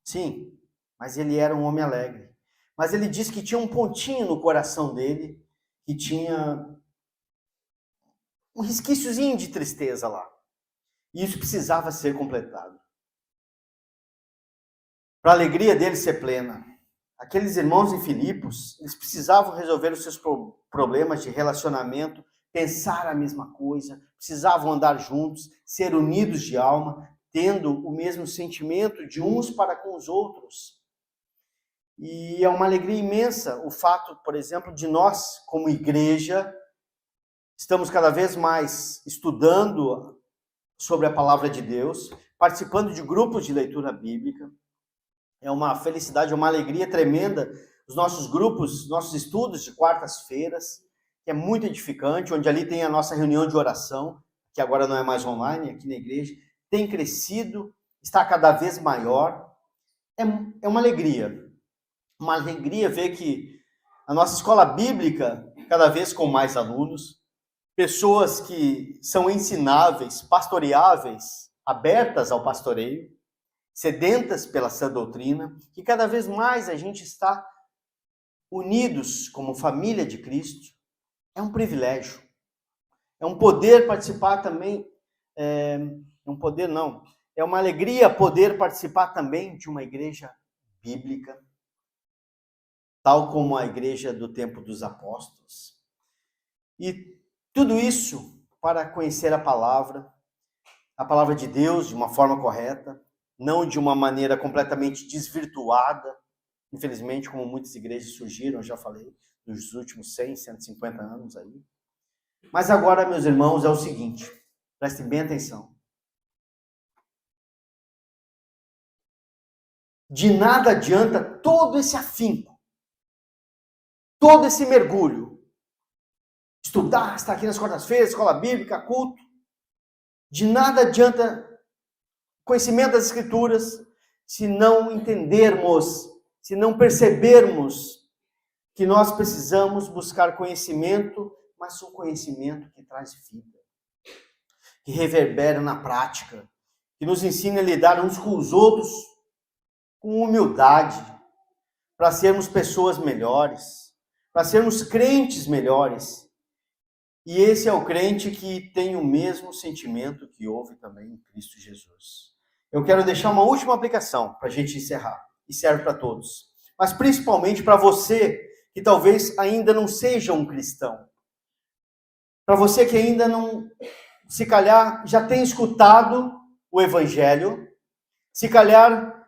A: sim, mas ele era um homem alegre. Mas ele diz que tinha um pontinho no coração dele, que tinha um resquíciozinho de tristeza lá. E isso precisava ser completado. Para a alegria dele ser plena. Aqueles irmãos em Filipos, eles precisavam resolver os seus problemas de relacionamento, pensar a mesma coisa, precisavam andar juntos, ser unidos de alma, tendo o mesmo sentimento de uns para com os outros. E é uma alegria imensa o fato, por exemplo, de nós, como igreja, estamos cada vez mais estudando sobre a palavra de Deus, participando de grupos de leitura bíblica. É uma felicidade, uma alegria tremenda os nossos grupos, nossos estudos de quartas-feiras, que é muito edificante, onde ali tem a nossa reunião de oração, que agora não é mais online, aqui na igreja, tem crescido, está cada vez maior. É uma alegria ver que a nossa escola bíblica, cada vez com mais alunos, pessoas que são ensináveis, pastoreáveis, abertas ao pastoreio, sedentas pela sã doutrina, que cada vez mais a gente está unidos como família de Cristo. É um privilégio. É um poder participar também, é uma alegria poder participar também de uma igreja bíblica, tal como a igreja do tempo dos apóstolos. E tudo isso para conhecer a palavra de Deus de uma forma correta, não de uma maneira completamente desvirtuada, infelizmente, como muitas igrejas surgiram, eu já falei, nos últimos 100, 150 anos aí. Mas agora, meus irmãos, é o seguinte, prestem bem atenção. De nada adianta todo esse afinco, todo esse mergulho, estudar, estar aqui nas quartas-feiras, escola bíblica, culto. De nada adianta conhecimento das Escrituras se não entendermos, se não percebermos que nós precisamos buscar conhecimento, mas um conhecimento que traz vida, que reverbera na prática, que nos ensina a lidar uns com os outros com humildade, para sermos pessoas melhores, para sermos crentes melhores. E esse é o crente que tem o mesmo sentimento que houve também em Cristo Jesus. Eu quero deixar uma última aplicação para a gente encerrar, e serve para todos, mas principalmente para você que talvez ainda não seja um cristão. Para você que ainda não, se calhar, já tem escutado o Evangelho, se calhar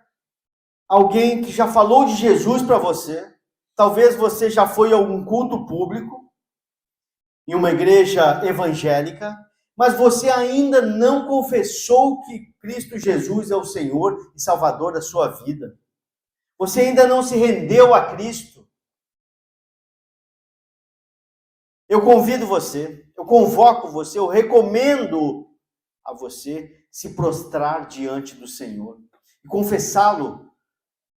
A: alguém que já falou de Jesus para você, talvez você já foi a algum culto público, em uma igreja evangélica, mas você ainda não confessou que Cristo Jesus é o Senhor e Salvador da sua vida. Você ainda não se rendeu a Cristo. Eu convido você, eu convoco você, eu recomendo a você se prostrar diante do Senhor e confessá-lo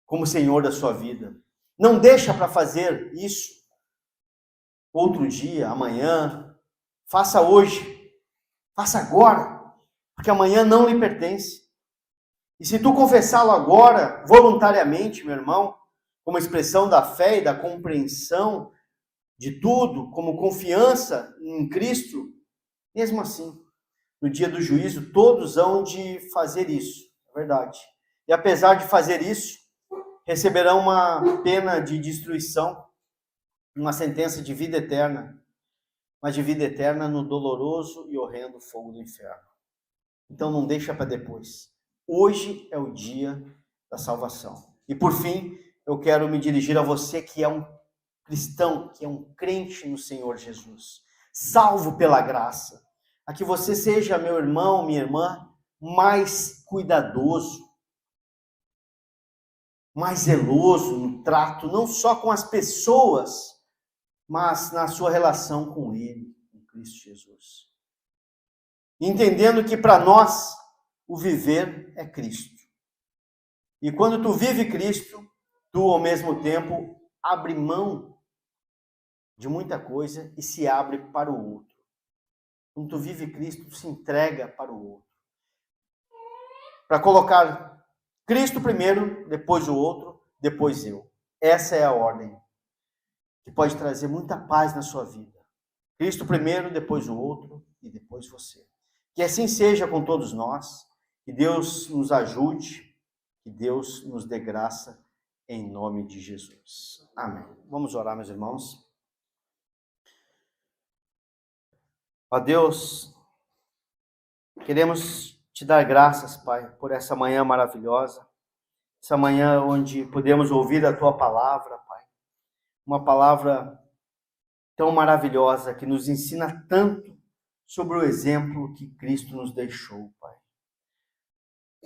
A: como Senhor da sua vida. Não deixa para fazer isso outro dia, amanhã. Faça hoje, faça agora, porque amanhã não lhe pertence. E se tu confessá-lo agora, voluntariamente, meu irmão, como expressão da fé e da compreensão de tudo, como confiança em Cristo, mesmo assim, no dia do juízo, todos hão de fazer isso, é verdade. E apesar de fazer isso, receberão uma pena de destruição, uma sentença de vida eterna, mas de vida eterna no doloroso e horrendo fogo do inferno. Então não deixa para depois. Hoje é o dia da salvação. E por fim, eu quero me dirigir a você que é um cristão, que é um crente no Senhor Jesus, salvo pela graça, a que você seja, meu irmão, minha irmã, mais cuidadoso, mais zeloso no trato, não só com as pessoas, mas na sua relação com Ele, com Cristo Jesus. Entendendo que para nós, o viver é Cristo. E quando tu vive Cristo, tu ao mesmo tempo abre mão de muita coisa e se abre para o outro. Quando tu vive Cristo, tu se entrega para o outro. Para colocar Cristo primeiro, depois o outro, depois eu. Essa é a ordem que pode trazer muita paz na sua vida. Cristo primeiro, depois o outro e depois você. Que assim seja com todos nós. Que Deus nos ajude, que Deus nos dê graça em nome de Jesus. Amém. Vamos orar, meus irmãos. Ó Deus, queremos te dar graças, Pai, por essa manhã maravilhosa, essa manhã onde podemos ouvir a Tua palavra, Pai. Uma palavra tão maravilhosa que nos ensina tanto sobre o exemplo que Cristo nos deixou, Pai.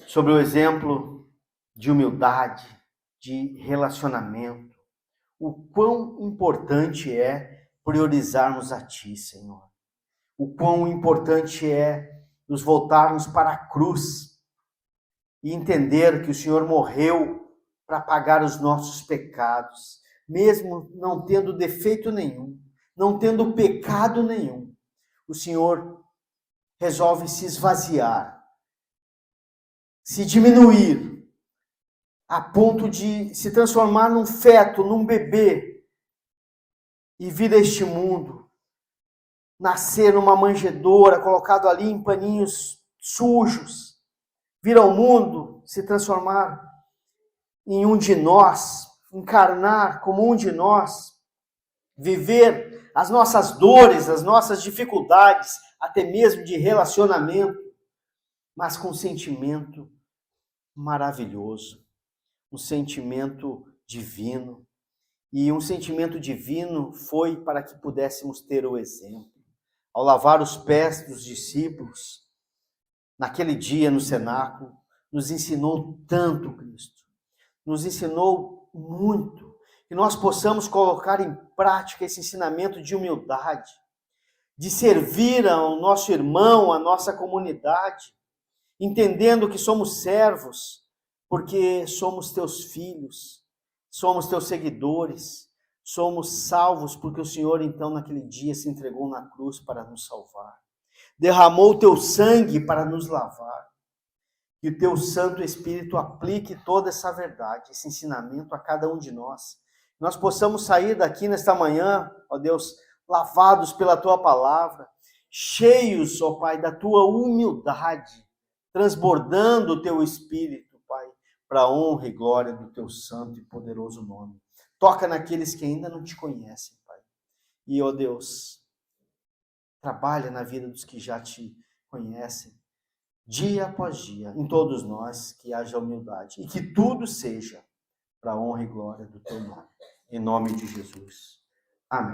A: Sobre o exemplo de humildade, de relacionamento. O quão importante é priorizarmos a Ti, Senhor. O quão importante é nos voltarmos para a cruz e entender que o Senhor morreu para pagar os nossos pecados, mesmo não tendo defeito nenhum, não tendo pecado nenhum. O Senhor resolve se esvaziar, se diminuir, a ponto de se transformar num feto, num bebê, e vir a este mundo, nascer numa manjedoura, colocado ali em paninhos sujos, vir ao mundo, se transformar em um de nós, encarnar como um de nós, viver as nossas dores, as nossas dificuldades, até mesmo de relacionamento, mas com um sentimento maravilhoso, um sentimento divino. E um sentimento divino foi para que pudéssemos ter o exemplo. Ao lavar os pés dos discípulos, naquele dia no cenáculo, nos ensinou tanto Cristo. Nos ensinou muito. Que nós possamos colocar em prática esse ensinamento de humildade, de servir ao nosso irmão, à nossa comunidade, entendendo que somos servos, porque somos teus filhos, somos teus seguidores, somos salvos porque o Senhor, então, naquele dia se entregou na cruz para nos salvar. Derramou o teu sangue para nos lavar. Que o teu Santo Espírito aplique toda essa verdade, esse ensinamento a cada um de nós. Nós possamos sair daqui nesta manhã, ó Deus, lavados pela tua palavra, cheios, ó Pai, da tua humildade, transbordando o teu Espírito, Pai, para a honra e glória do teu santo e poderoso nome. Toca naqueles que ainda não te conhecem, Pai. E, ó Deus, trabalha na vida dos que já te conhecem, dia após dia, em todos nós, que haja humildade e que tudo seja para a honra e glória do teu nome. Em nome de Jesus. Amém.